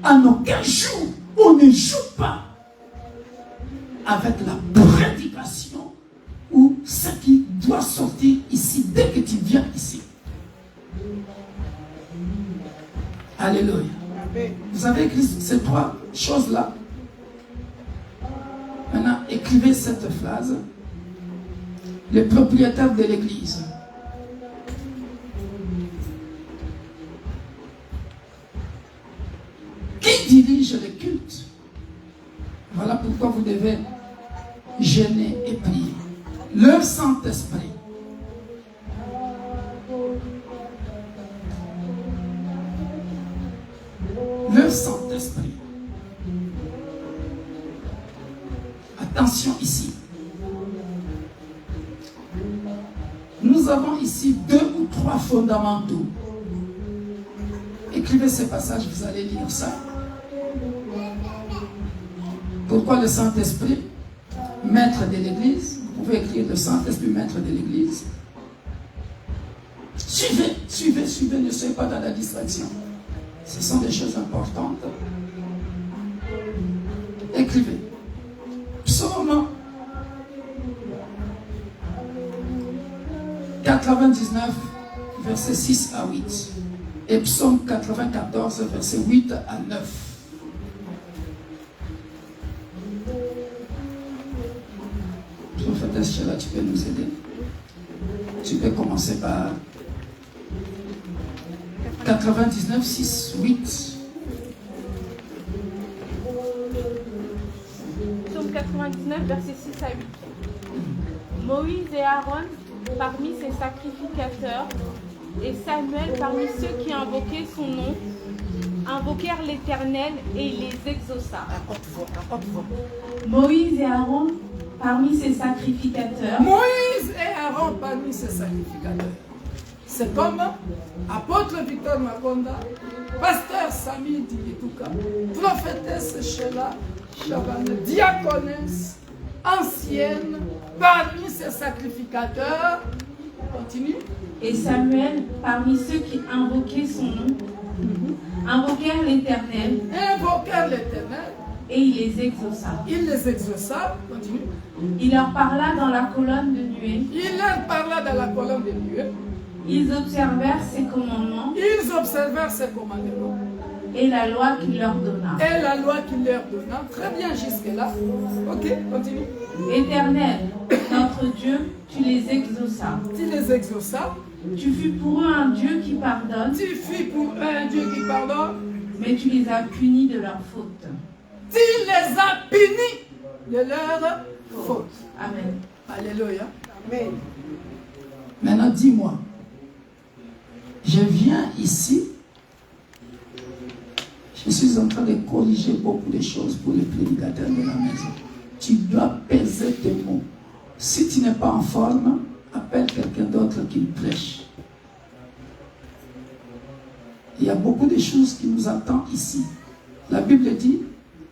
en aucun jour. On ne joue pas avec la prédication ou ce qui doit sortir ici dès que tu viens ici. Alléluia. Vous avez écrit ces trois choses-là. Maintenant, écrivez cette phrase. Le propriétaire de l'église. Qui dirige le culte? Voilà pourquoi vous devez jeûner et prier. Le Saint-Esprit. Le Saint-Esprit. Attention ici. Nous avons ici 2 ou 3 fondamentaux. Écrivez ce passage, vous allez lire ça. Pourquoi le Saint-Esprit, maître de l'Église? Vous pouvez écrire le Saint-Esprit, maître de l'Église. Suivez, ne soyez pas dans la distraction. Ce sont des choses importantes. Écrivez. Psaume 99, versets 6 à 8. Et psaume 94, versets 8 à 9. Prophétesse Sheila, tu peux nous aider? Tu peux commencer par 99, 6, 8. Psaume 99, versets 6 à 8. Moïse et Aaron parmi ses sacrificateurs, et Samuel parmi ceux qui invoquaient son nom, invoquèrent l'Éternel et il les exauça. Moïse et Aaron parmi ses sacrificateurs. Moïse et Aaron parmi ses sacrificateurs. C'est comme apôtre Victor Makonda, pasteur Sami Digituka, prophétesse Sheila Chavane, diaconesse ancienne parmi ses sacrificateurs. Continue. Et Samuel parmi ceux qui invoquaient son nom, invoquèrent l'Éternel. Invoquèrent l'Éternel. Et il les exauça. Il les exauça. Continue. Il leur parla dans la colonne de nuée. Il leur parla dans la colonne de nuée. Ils observèrent ses commandements. Ils observèrent ses commandements. Et la loi qu'il leur donna. Et la loi qu'il leur donna. Très bien jusque-là. Ok, continue. Éternel, notre Dieu, tu les exauças. Tu les exauças. Tu fus pour eux un Dieu qui pardonne. Tu fus pour eux un Dieu qui pardonne. Mais tu les as punis de leurs fautes. Tu les as punis de leurs fautes. Amen. Alléluia. Amen. Maintenant, dis-moi. Je viens ici. Je suis en train de corriger beaucoup de choses pour les prédicateurs de la maison. Tu dois peser tes mots. Si tu n'es pas en forme, appelle quelqu'un d'autre qui prêche. Il y a beaucoup de choses qui nous attendent ici. La Bible dit,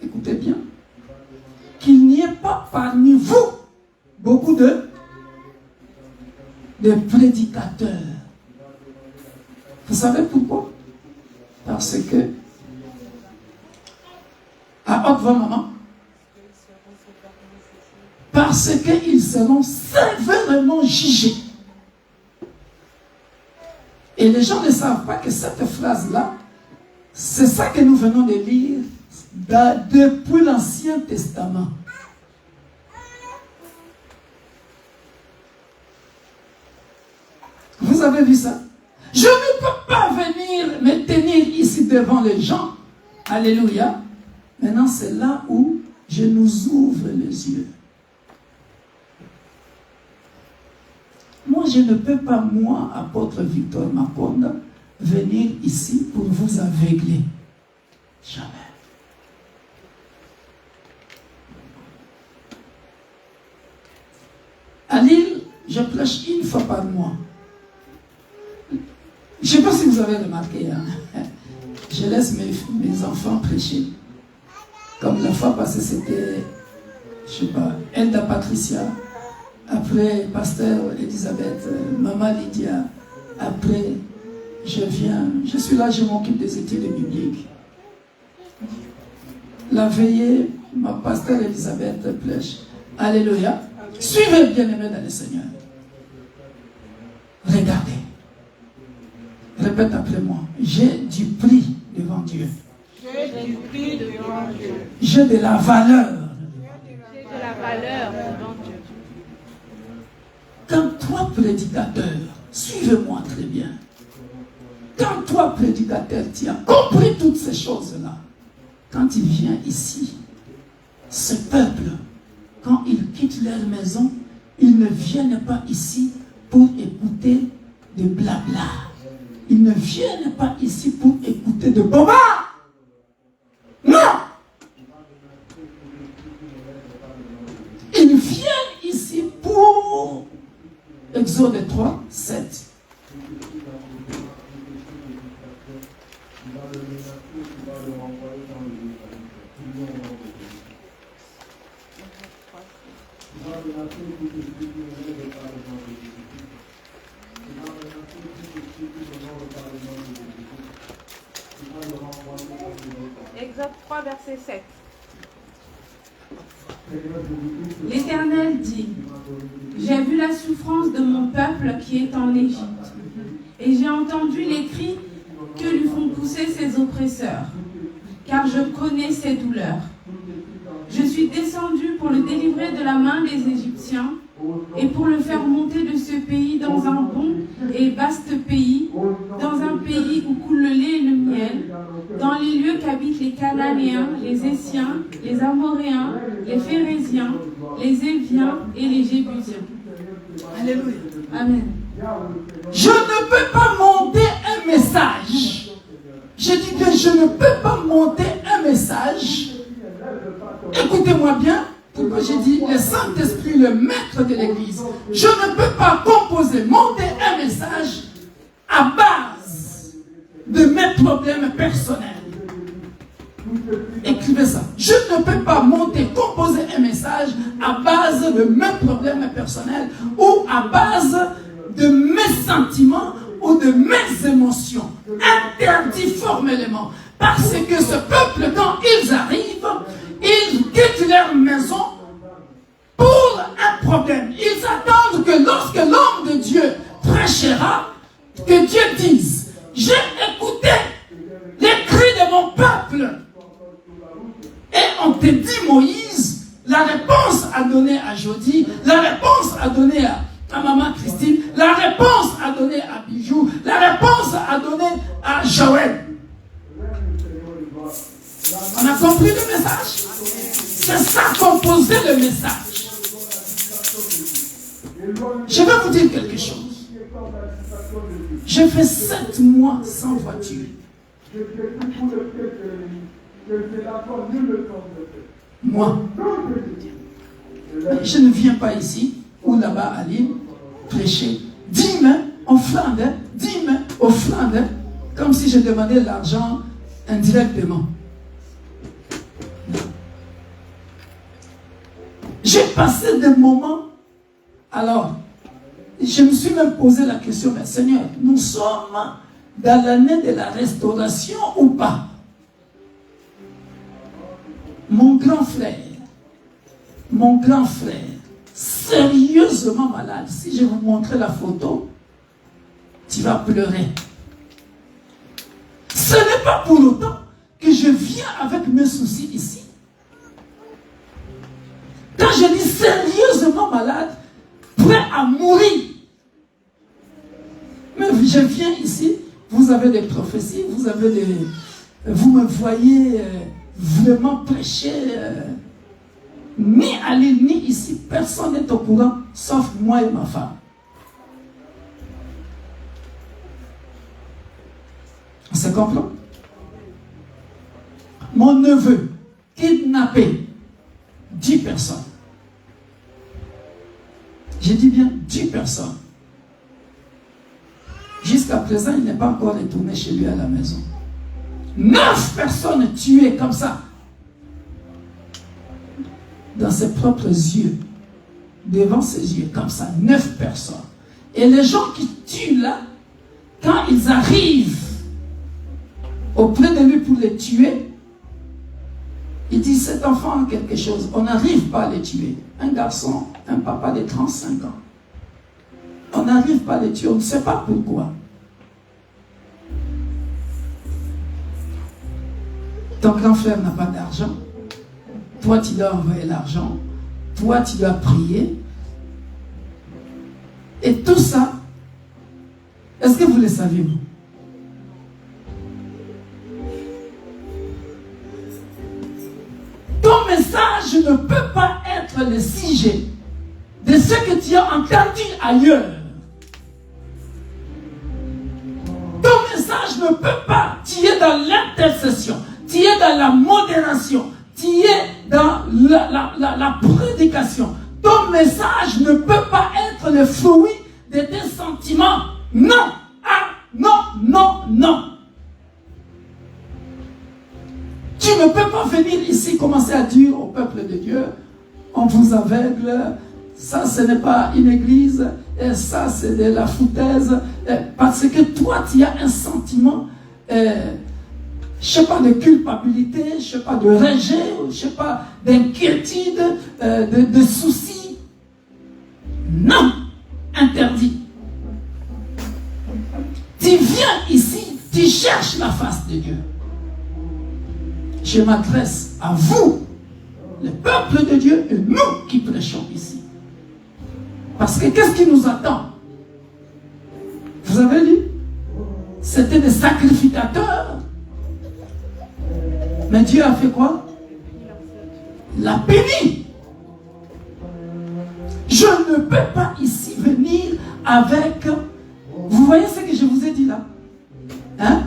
écoutez bien, qu'il n'y ait pas parmi vous beaucoup de prédicateurs. Vous savez pourquoi? Parce que à haute voix, maman, parce qu'ils seront sévèrement jugés. Et les gens ne savent pas que cette phrase-là, c'est ça que nous venons de lire depuis l'Ancien Testament. Vous avez vu ça? Je ne peux pas venir me tenir ici devant les gens. Alléluia. Maintenant, c'est là où je nous ouvre les yeux. Moi, je ne peux pas, moi, apôtre Victor Makonda, venir ici pour vous aveugler. Jamais. À Lille, je prêche une fois par mois. Je ne sais pas si vous avez remarqué, hein? Je laisse mes enfants prêcher. Comme la fois passée, c'était, je ne sais pas, Elda Patricia. Après, Pasteur Elisabeth, Maman Lydia. Après, je viens, je suis là, je m'occupe des études bibliques. La veillée, ma Pasteur Elisabeth prêche. Alléluia. Suivez bien-aimés dans le Seigneur. Regardez. Répète après moi. J'ai du prix devant Dieu. J'ai du prix devant Dieu. J'ai de la valeur. J'ai de la valeur devant Dieu. Quand toi, prédicateur, suivez-moi très bien. Quand toi, prédicateur, tu as compris toutes ces choses-là, quand il vient ici, ce peuple, quand ils quittent leur maison, ils ne viennent pas ici pour écouter de blabla. Ils ne viennent pas ici pour écouter de boba. Non! Ils viennent ici pour Exode 3, 7. Exode 3, verset 7. L'Éternel dit, j'ai vu la souffrance de mon peuple qui est en Égypte, et j'ai entendu les cris que lui font pousser ses oppresseurs, car je connais ses douleurs. Je suis descendu pour le délivrer de la main des Égyptiens, et pour le faire monter de ce pays dans un bon et vaste pays, dans un pays où coule le lait et le miel, dans les lieux qu'habitent les Cananéens, les Essiens, les Amoréens, les Phérésiens, les Éviens et les Jébusiens. Alléluia. Amen. Je ne peux pas monter un message. Je dis que je ne peux pas monter un message. Écoutez-moi bien. Pourquoi j'ai dit le Saint-Esprit, le maître de l'Église. Je ne peux pas composer, monter un message à base de mes problèmes personnels. Écrivez ça. Je ne peux pas monter, composer un message à base de mes problèmes personnels ou à base de mes sentiments ou de mes émotions. Interdit formellement. Parce que ce peuple, quand ils arrivent, ils quittent leur maison pour un problème. Ils attendent que lorsque l'homme de Dieu prêchera, que Dieu dise, j'ai écouté les cris de mon peuple. Et on te dit, Moïse, la réponse à donner à Jody, la réponse à donner à Maman Christine, la réponse à donner à Bijou, la réponse à donner à Joël. On a compris le message? C'est ça composer le message. Je vais vous dire quelque chose. J'ai fait 7 mois sans voiture. Moi. Je ne viens pas ici ou là-bas à Lille prêcher. 10 mains offrande, 10 mains offrande, comme si je demandais l'argent indirectement. passé des moments, alors, je me suis même posé la question, mais Seigneur, nous sommes dans l'année de la restauration ou pas? Mon grand frère, sérieusement malade. Si je vous montrais la photo, tu vas pleurer. Ce n'est pas pour autant que je viens avec mes soucis ici. Quand je dis sérieusement malade, prêt à mourir, mais je viens ici, vous avez des prophéties, vous me voyez vraiment prêcher, ni à l'île, ni ici, personne n'est au courant, sauf moi et ma femme. On se comprend? Mon neveu, kidnappé, 10 personnes. J'ai dit bien 10 personnes. Jusqu'à présent, il n'est pas encore retourné chez lui à la maison. 9 personnes tuées comme ça. Dans ses propres yeux. Devant ses yeux, comme ça. 9 personnes. Et les gens qui tuent là, quand ils arrivent auprès de lui pour les tuer, il dit, cet enfant a quelque chose. On n'arrive pas à les tuer. Un garçon, un papa de 35 ans. On n'arrive pas à les tuer. On ne sait pas pourquoi. Ton grand frère n'a pas d'argent. Toi, tu dois envoyer l'argent. Toi, tu dois prier. Et tout ça, est-ce que vous le savez, vous? Ton message ne peut pas être le sujet de ce que tu as entendu ailleurs. Ton message ne peut pas. Tu es dans l'intercession, tu es dans la modération, tu es dans la prédication. Ton message ne peut pas être le fruit de tes sentiments. Non, ah, non, non, non. Tu ne peux pas venir ici commencer à dire au peuple de Dieu, on vous aveugle, ça ce n'est pas une église, et ça c'est de la foutaise, parce que toi tu as un sentiment, je ne sais pas, de culpabilité, je ne sais pas, de rejet, je ne sais pas, d'inquiétude, de soucis. Non, interdit. Tu viens ici, tu cherches la face de Dieu. Je m'adresse à vous, le peuple de Dieu, et nous qui prêchons ici. Parce que qu'est-ce qui nous attend? Vous avez lu? C'était des sacrificateurs. Mais Dieu a fait quoi? L'a béni. Je ne peux pas ici venir avec... Vous voyez ce que je vous ai dit là? Hein?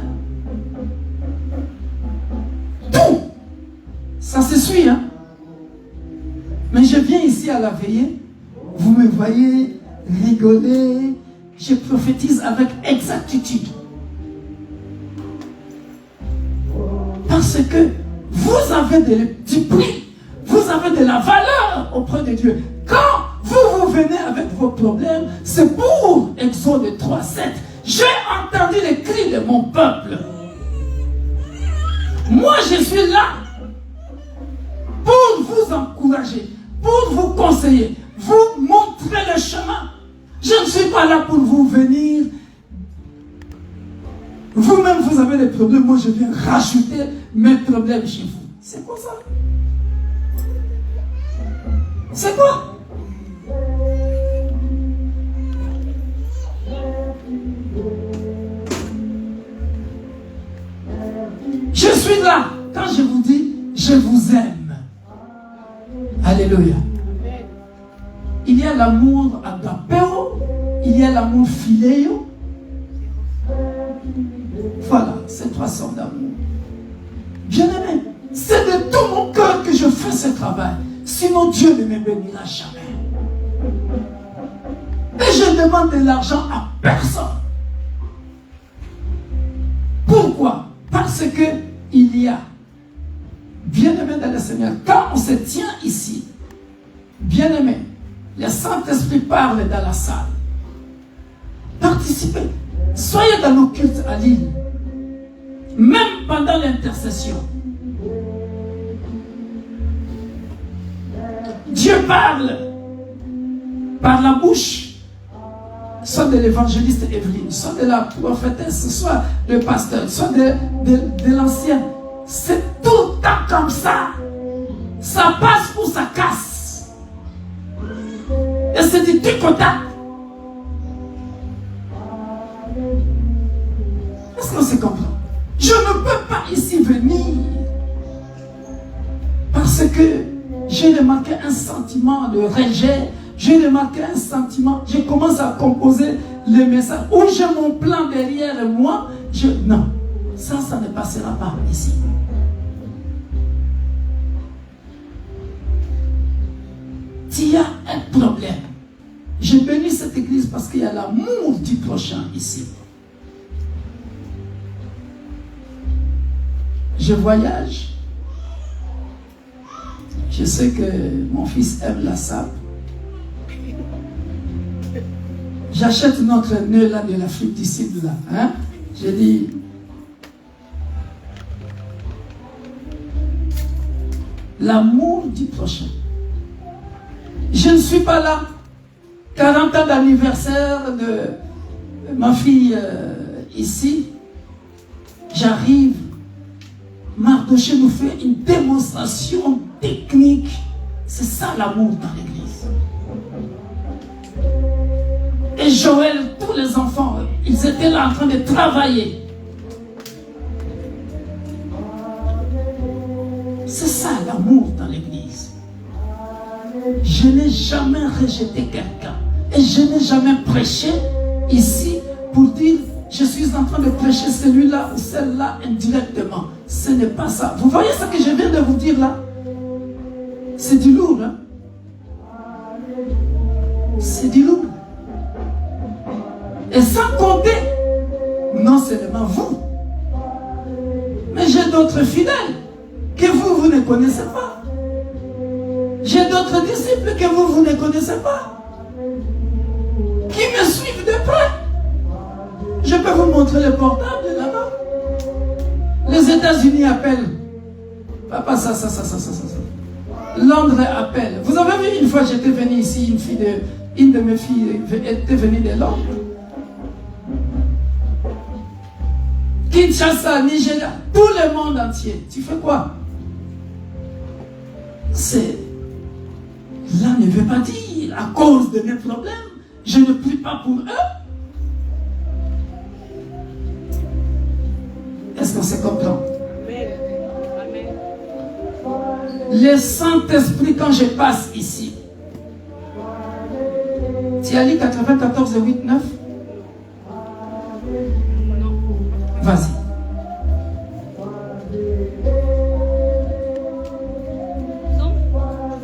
Tout. Ça se suit, hein? Mais je viens ici à la veillée. Vous me voyez rigoler. Je prophétise avec exactitude. Parce que vous avez du prix. Vous avez de la valeur auprès de Dieu. Quand vous venez avec vos problèmes, c'est pour Exode 3:7. J'ai entendu les cris de mon peuple. Moi, je suis là pour vous encourager, pour vous conseiller, vous montrer le chemin. Je ne suis pas là pour vous venir. Vous-même, vous avez des problèmes. Moi, je viens rajouter mes problèmes chez vous. C'est quoi ça? C'est quoi? Je suis là quand je vous dis je vous aime. Alléluia. Il y a l'amour agapéo, il y a l'amour philéo. Voilà, c'est 3 sortes d'amour. Bien-aimé, c'est de tout mon cœur que je fais ce travail. Sinon Dieu ne me bénira jamais. Et je ne demande de l'argent à personne. Pourquoi? Parce que il y a, bien-aimé dans le Seigneur, quand on se tient ici, Bien-aimés, le Saint-Esprit parle dans la salle. Participez. Soyez dans nos cultes à Lille. Même pendant l'intercession. Dieu parle par la bouche, soit de l'évangéliste Evelyne, soit de la prophétesse, soit de pasteur, soit de l'ancienne. C'est tout le temps comme ça. Ça passe ou ça casse. Et c'est du tricotage. Est-ce qu'on se comprend? Je ne peux pas ici venir parce que j'ai remarqué un sentiment de rejet. J'ai remarqué un sentiment. Je commence à composer le message où j'ai mon plan derrière moi. Non, ça ne passera pas ici. Il y a un problème. Je bénis cette église parce qu'il y a l'amour du prochain ici. Je voyage. Je sais que mon fils aime la sape. J'achète notre nœud là de l'Afrique du Sud là. Hein? Je dis, l'amour du prochain. Je ne suis pas là. 40 ans d'anniversaire de ma fille ici. J'arrive. Mardoché nous fait une démonstration technique. C'est ça l'amour dans l'église. Et Joël, tous les enfants, ils étaient là en train de travailler. C'est ça l'amour dans l'église. Je n'ai jamais rejeté quelqu'un. Et je n'ai jamais prêché ici pour dire je suis en train de prêcher celui-là ou celle-là indirectement. Ce n'est pas ça. Vous voyez ce que je viens de vous dire là? C'est du lourd. Hein? C'est du lourd. Et sans compter, non seulement vous, mais j'ai d'autres fidèles que vous ne connaissez pas. J'ai d'autres disciples que vous ne connaissez pas, qui me suivent de près. Je peux vous montrer le portable là-bas. Les États-Unis appellent. Papa, ça. Londres appelle. Vous avez vu une fois, j'étais venu ici, une de mes filles était venue de Londres. Kinshasa, Nigeria, tout le monde entier. Tu fais quoi? Là ne veut pas dire à cause de mes problèmes, je ne prie pas pour eux. Est-ce qu'on se comprend? Amen. Le Saint-Esprit, quand je passe ici, tu as lu 94, 8, 9? Non. Vas-y.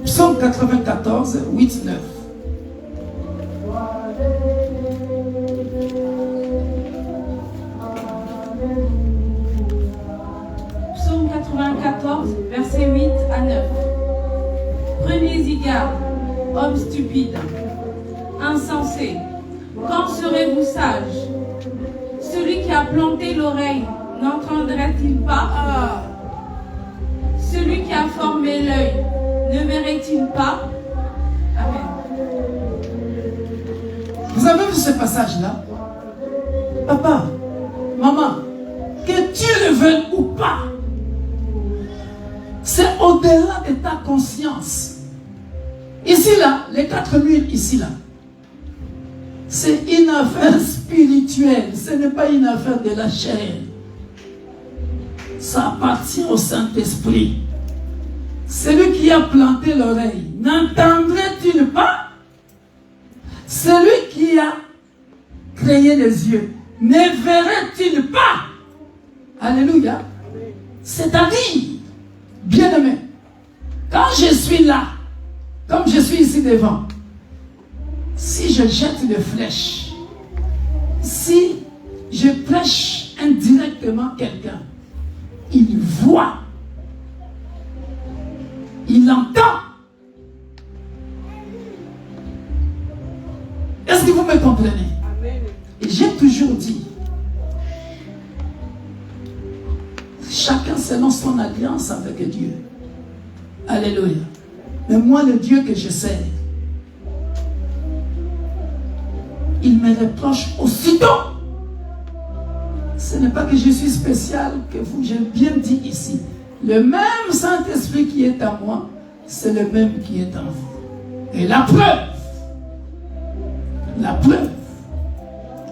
Psaume 94, 8, 9. Psaume 94, versets 8 à 9. Prenez-y garde, hommes stupides, insensés. Quand serez-vous sages? Celui qui a planté l'oreille n'entendrait-il pas? Celui qui a formé l'œil ne verrait-il pas? Amen. Vous avez vu ce passage-là? Papa, maman, que tu le veuilles ou pas, c'est au-delà de ta conscience. Ici, là, les 4000, ici, là, c'est une affaire spirituelle. Ce n'est pas une affaire de la chair. Ça appartient au Saint-Esprit. Celui qui a planté l'oreille, n'entendrait-il pas? Celui qui a créé les yeux, ne verrait-il pas? Alléluia. C'est-à-dire, bien-aimé, quand je suis là, comme je suis ici devant, si je jette des flèches, si je prêche indirectement quelqu'un, il voit, il entend. Est-ce que vous me comprenez? Et j'ai toujours dit, chacun selon son alliance avec Dieu. Alléluia. Mais moi, le Dieu que je sers, il me reproche aussitôt. Ce n'est pas que je suis spécial, que vous, j'ai bien dit ici. Le même Saint-Esprit qui est en moi, c'est le même qui est en vous. Et la preuve,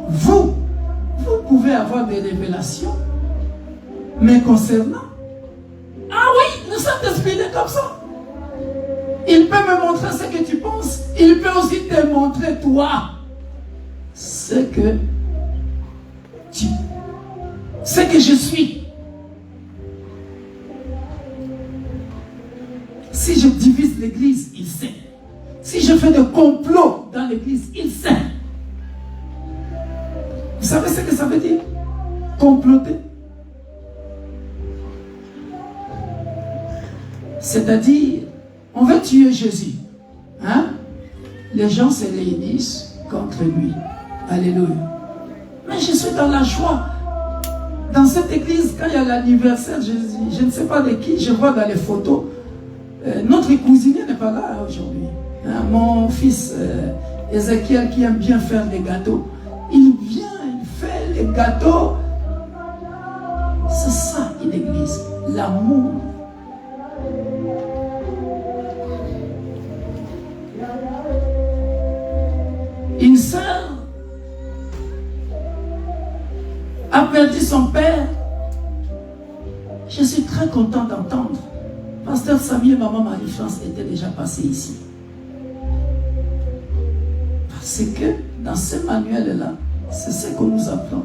vous pouvez avoir des révélations, mais concernant, ah oui, le Saint-Esprit est comme ça. Il peut me montrer ce que tu penses, il peut aussi te montrer toi ce que je suis. Si je divise l'église, il sait. Si je fais des complots dans l'église, il sait. Vous savez ce que ça veut dire? Comploter. C'est-à-dire, on veut tuer Jésus. Hein? Les gens se réunissent contre lui. Alléluia. Mais je suis dans la joie. Dans cette église, quand il y a l'anniversaire, je ne sais pas de qui, je vois dans les photos, notre cuisinier n'est pas là aujourd'hui. Hein? Mon fils Ézéchiel, qui aime bien faire les gâteaux, il vient, il fait les gâteaux. C'est ça une église, l'amour. Une sœur a perdu son père. Je suis très content d'entendre. Pasteur Samy et maman Marie-France étaient déjà passés ici. Parce que dans ce manuel-là, c'est ce que nous appelons.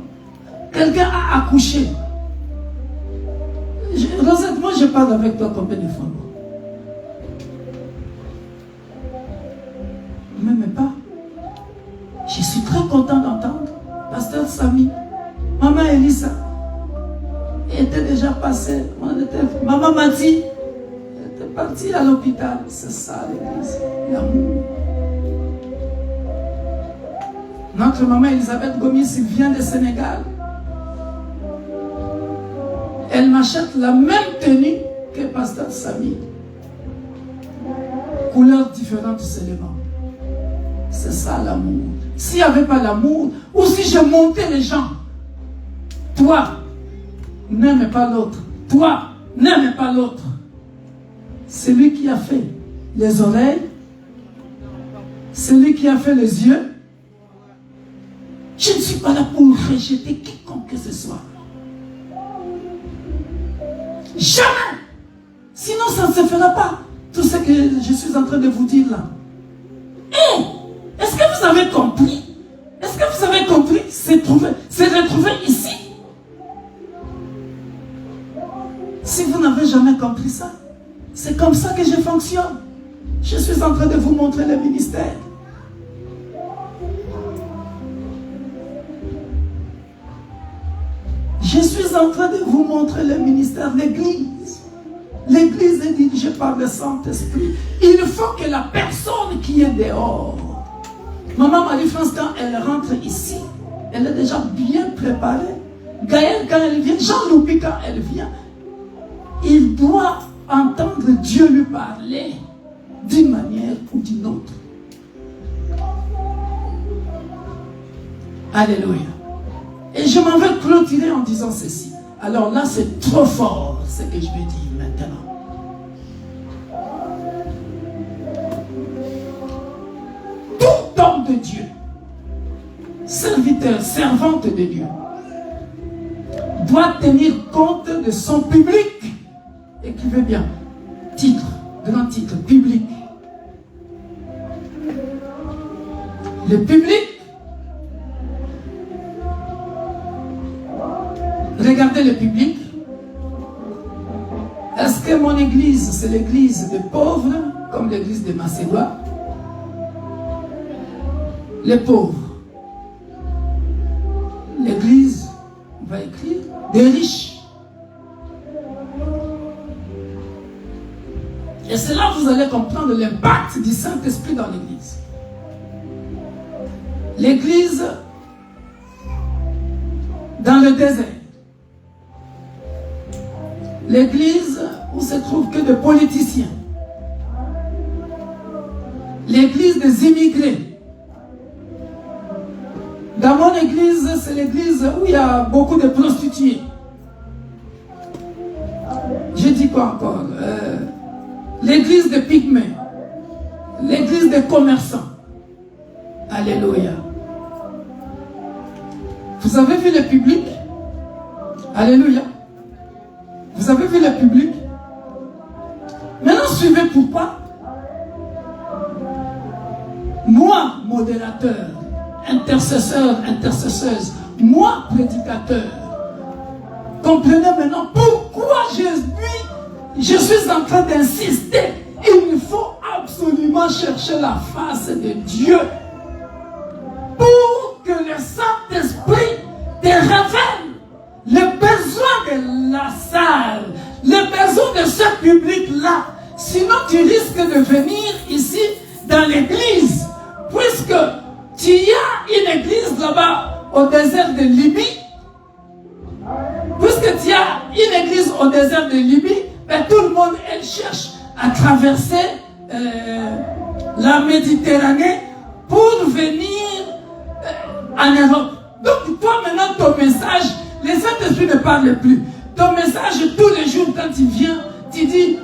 Quelqu'un a accouché. Rosette, moi je parle avec toi combien de fois? Ne m'aimez pas? Je suis très content d'entendre. Pasteur Samy, maman Elisa était déjà passée. Maman Mati était partie à l'hôpital. C'est ça l'église, l'amour. Notre maman Elisabeth Gomis vient du Sénégal. Elle m'achète la même tenue que Pasteur Samy. Couleurs différentes seulement. C'est ça l'amour. S'il n'y avait pas l'amour, ou si je montais les gens, toi, n'aime pas l'autre. Toi, n'aime pas l'autre. C'est lui qui a fait les oreilles. C'est lui qui a fait les yeux. Je ne suis pas là pour rejeter quiconque que ce soit. Jamais. Sinon, ça ne se fera pas. Tout ce que je suis en train de vous dire là. Est-ce que vous avez compris? Est-ce que vous avez compris? C'est retrouvé ici. Si vous n'avez jamais compris ça, c'est comme ça que je fonctionne. Je suis en train de vous montrer le ministère. Je suis en train de vous montrer le ministère, l'église. L'église est dirigée par le Saint-Esprit. Il faut que la personne qui est dehors, maman Marie-France, quand elle rentre ici, elle est déjà bien préparée. Gaëlle, quand elle vient, Jean-Louis, quand elle vient, il doit entendre Dieu lui parler d'une manière ou d'une autre. Alléluia. Et je m'en vais clôturer en disant ceci. Alors là, c'est trop fort ce que je vais dire maintenant. Tout homme de Dieu, serviteur, servante de Dieu, doit tenir compte de son public. Écrivez bien, titre, grand titre, public. Le public. Regardez le public. Est-ce que mon église, c'est l'église des pauvres, comme l'église de Macédoine? Les pauvres. L'église, on va écrire, des riches. Et c'est là que vous allez comprendre l'impact du Saint-Esprit dans l'église. l'église dans le désert. L'église où se trouvent que des politiciens. L'église des immigrés. Dans mon église, c'est l'église où il y a beaucoup de prostituées. Je dis quoi encore? L'église des pygmées. L'église des commerçants. Alléluia. Vous avez vu le public? Alléluia. Vous avez vu le public? Maintenant, suivez pourquoi. Moi, modérateur, intercesseur, intercesseuse, moi, prédicateur, comprenez maintenant pourquoi je suis en train d'insister. Il faut absolument chercher la face de Dieu pour que le Saint-Esprit te révèle le besoin de la salle, le besoin de ce public-là. Sinon, tu risques de venir ici dans l'église, puisque tu y as une église là-bas au désert de Libye. Puisque tu as une église au désert de Libye, ben, tout le monde, elle cherche à traverser la Méditerranée pour venir en Europe. Donc toi maintenant, ton message, le Saint-Esprit ne parle plus. Ton message, tous les jours quand tu viens, tu dis,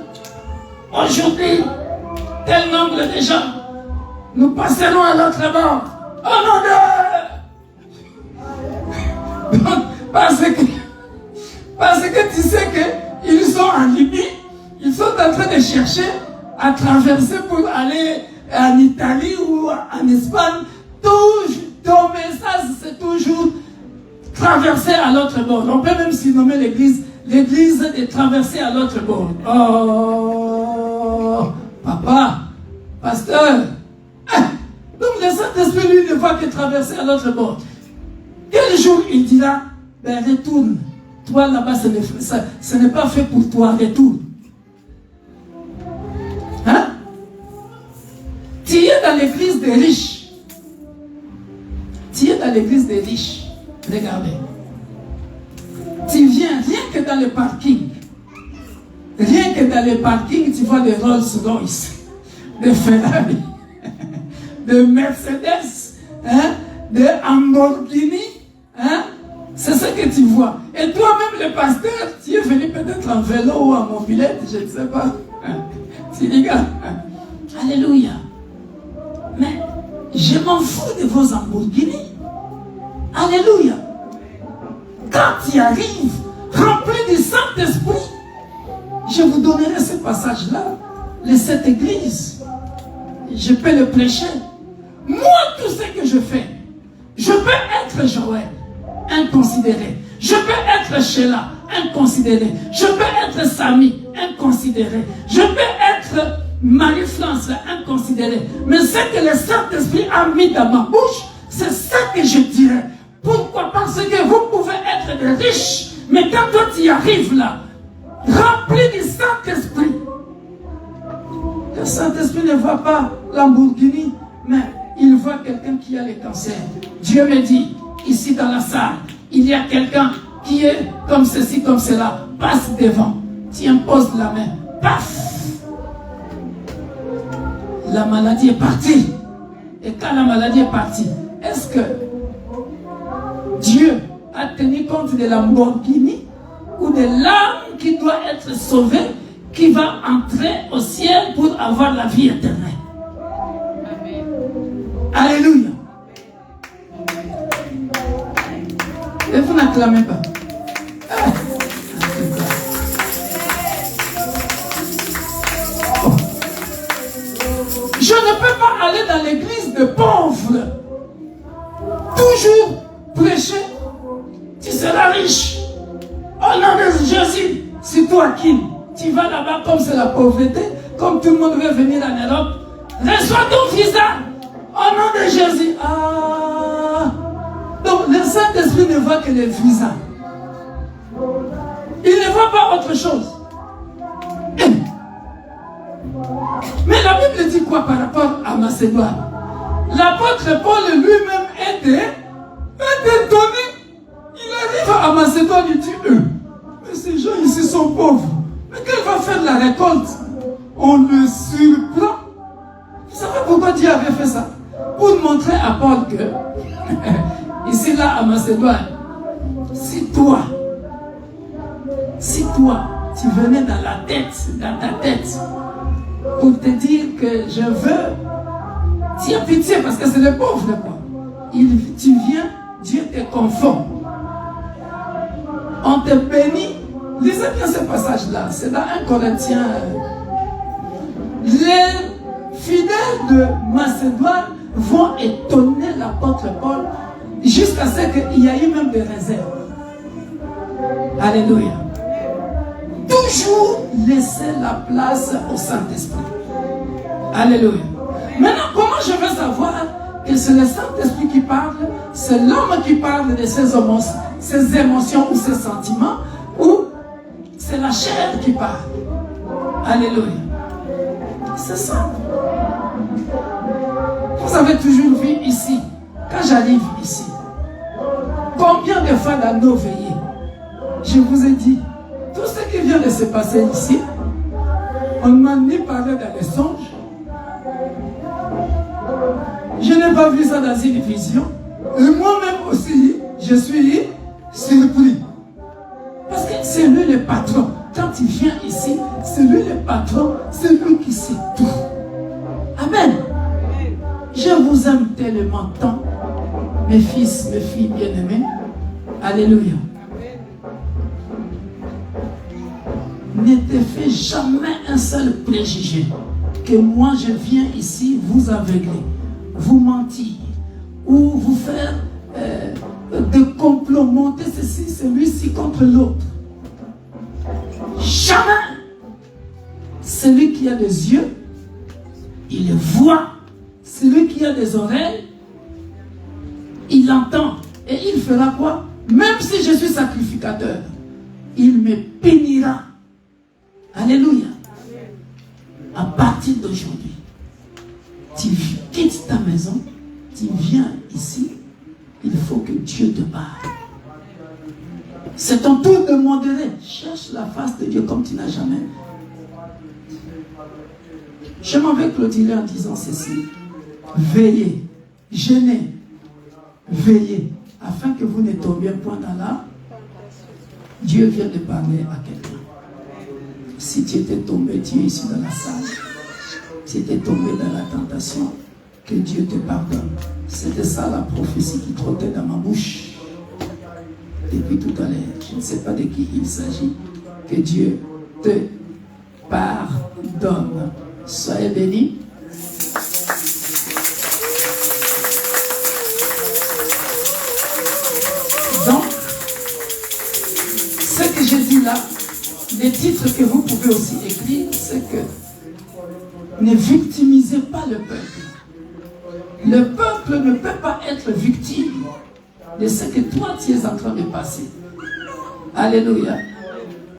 aujourd'hui, tel nombre de gens, nous passerons à l'autre bord. Oh mon Dieu! Parce que tu sais qu'ils sont en Libye, ils sont en train de chercher à traverser pour aller en Italie ou en Espagne. Ton message, c'est toujours traverser à l'autre bord. On peut même s'y nommer l'église de traverser à l'autre bord. Oh, papa, pasteur. Donc le Saint-Esprit, lui, ne voit que traverser à l'autre bord. Quel jour il dira, ben retourne. Toi là-bas, ce n'est pas fait pour toi, retourne. Hein? Tu es dans l'église des riches. Tu es dans l'église des riches. Regardez. Tu viens rien que dans le parking. Rien que dans le parking, tu vois des Rolls-Royce, des Ferrari, des Mercedes, hein, des Lamborghini. Hein? C'est ce que tu vois. Et toi-même, le pasteur, tu es venu peut-être en vélo ou en mobilette, je ne sais pas. Tu regardes. Alléluia. Mais je m'en fous de vos Lamborghini. Alléluia. Quand tu arrives, rempli du Saint-Esprit, je vous donnerai ce passage-là, de cette église. Je peux le prêcher. Moi, tout ce que je fais, je peux être Joël, inconsidéré. Je peux être Sheila, inconsidéré. Je peux être Samy, inconsidéré. Je peux être Marie-France, inconsidéré. Mais ce que le Saint-Esprit a mis dans ma bouche, c'est ça que je dirais. Pourquoi? Parce que vous pouvez être des riches, mais quand toi tu y arrives là, rempli du Saint-Esprit, le Saint-Esprit ne voit pas Lamborghini, mais il voit quelqu'un qui a le cancer. Dieu me dit, ici dans la salle, il y a quelqu'un qui est comme ceci, comme cela. Passe devant, tu imposes la main, paf! La maladie est partie. Et quand la maladie est partie, est-ce que Dieu a tenu compte de la Lamborghini ou de l'âme qui doit être sauvée, qui va entrer au ciel pour avoir la vie éternelle? Amen. Alléluia. Et vous n'acclamez pas. Je ne peux pas aller dans l'église de pauvres. Toujours prêcher. Tu seras riche. Au nom de Jésus. C'est toi qui. Tu vas là-bas comme c'est la pauvreté. Comme tout le monde veut venir en Europe. Reçois ton visa. Au nom de Jésus. Ah. Donc le Saint-Esprit ne voit que le visa. Il ne voit pas autre chose. Mais la Bible dit quoi par rapport à Macédoine? L'apôtre Paul lui-même donc que, ici, là, à Macédoine, si toi, tu venais dans ta tête, pour te dire que je veux, tu as pitié parce que c'est le pauvre, quoi. Tu viens, Dieu te confond. On te bénit. Lisez bien ce passage-là, c'est dans 1 Corinthiens. Les fidèles de Macédoine vont étonner l'apôtre Paul jusqu'à ce qu'il y ait eu même des réserves. Alléluia. Toujours laisser la place au Saint-Esprit. Alléluia. Maintenant, comment je vais savoir que c'est le Saint-Esprit qui parle, c'est l'homme qui parle de ses émotions ou ses sentiments, ou c'est la chair qui parle? Alléluia. C'est ça. Vous avez toujours vu ici, quand j'arrive ici, combien de fois dans nos veillées, je vous ai dit, tout ce qui vient de se passer ici, on ne m'a ni parlé dans les songes. Je n'ai pas vu ça dans une vision. Et moi-même aussi, je suis surpris. Parce que c'est lui le patron. Quand il vient ici, c'est lui le patron, c'est lui qui sait tout. Amen. Je vous aime tellement tant, mes fils, mes filles bien-aimés. Alléluia. Ne te fais jamais un seul préjugé que moi je viens ici vous aveugler, vous mentir ou vous faire des complots, monter ceci, celui-ci contre l'autre. Jamais. Celui qui a des yeux, il le voit. Celui qui a des oreilles, il entend. Et il fera quoi? Même si je suis sacrificateur, il me bénira. Alléluia. À partir d'aujourd'hui, tu quittes ta maison, tu viens ici, il faut que Dieu te parle. C'est ton tour de modérer. Cherche la face de Dieu comme tu n'as jamais. Je m'en vais clôturer en disant ceci. Veillez, jeûnez, veillez, afin que vous ne tombiez point dans la... Dieu vient de parler à quelqu'un. Si tu étais tombé, tu es ici dans la salle. Si tu étais tombé dans la tentation, que Dieu te pardonne. C'était ça la prophétie qui trottait dans ma bouche. Depuis tout à l'heure, je ne sais pas de qui il s'agit. Que Dieu te pardonne. Soyez bénis. Donc, ce que je dis là, les titres que vous pouvez aussi écrire, c'est que ne victimisez pas le peuple. Le peuple ne peut pas être victime de ce que toi tu es en train de passer. Alléluia.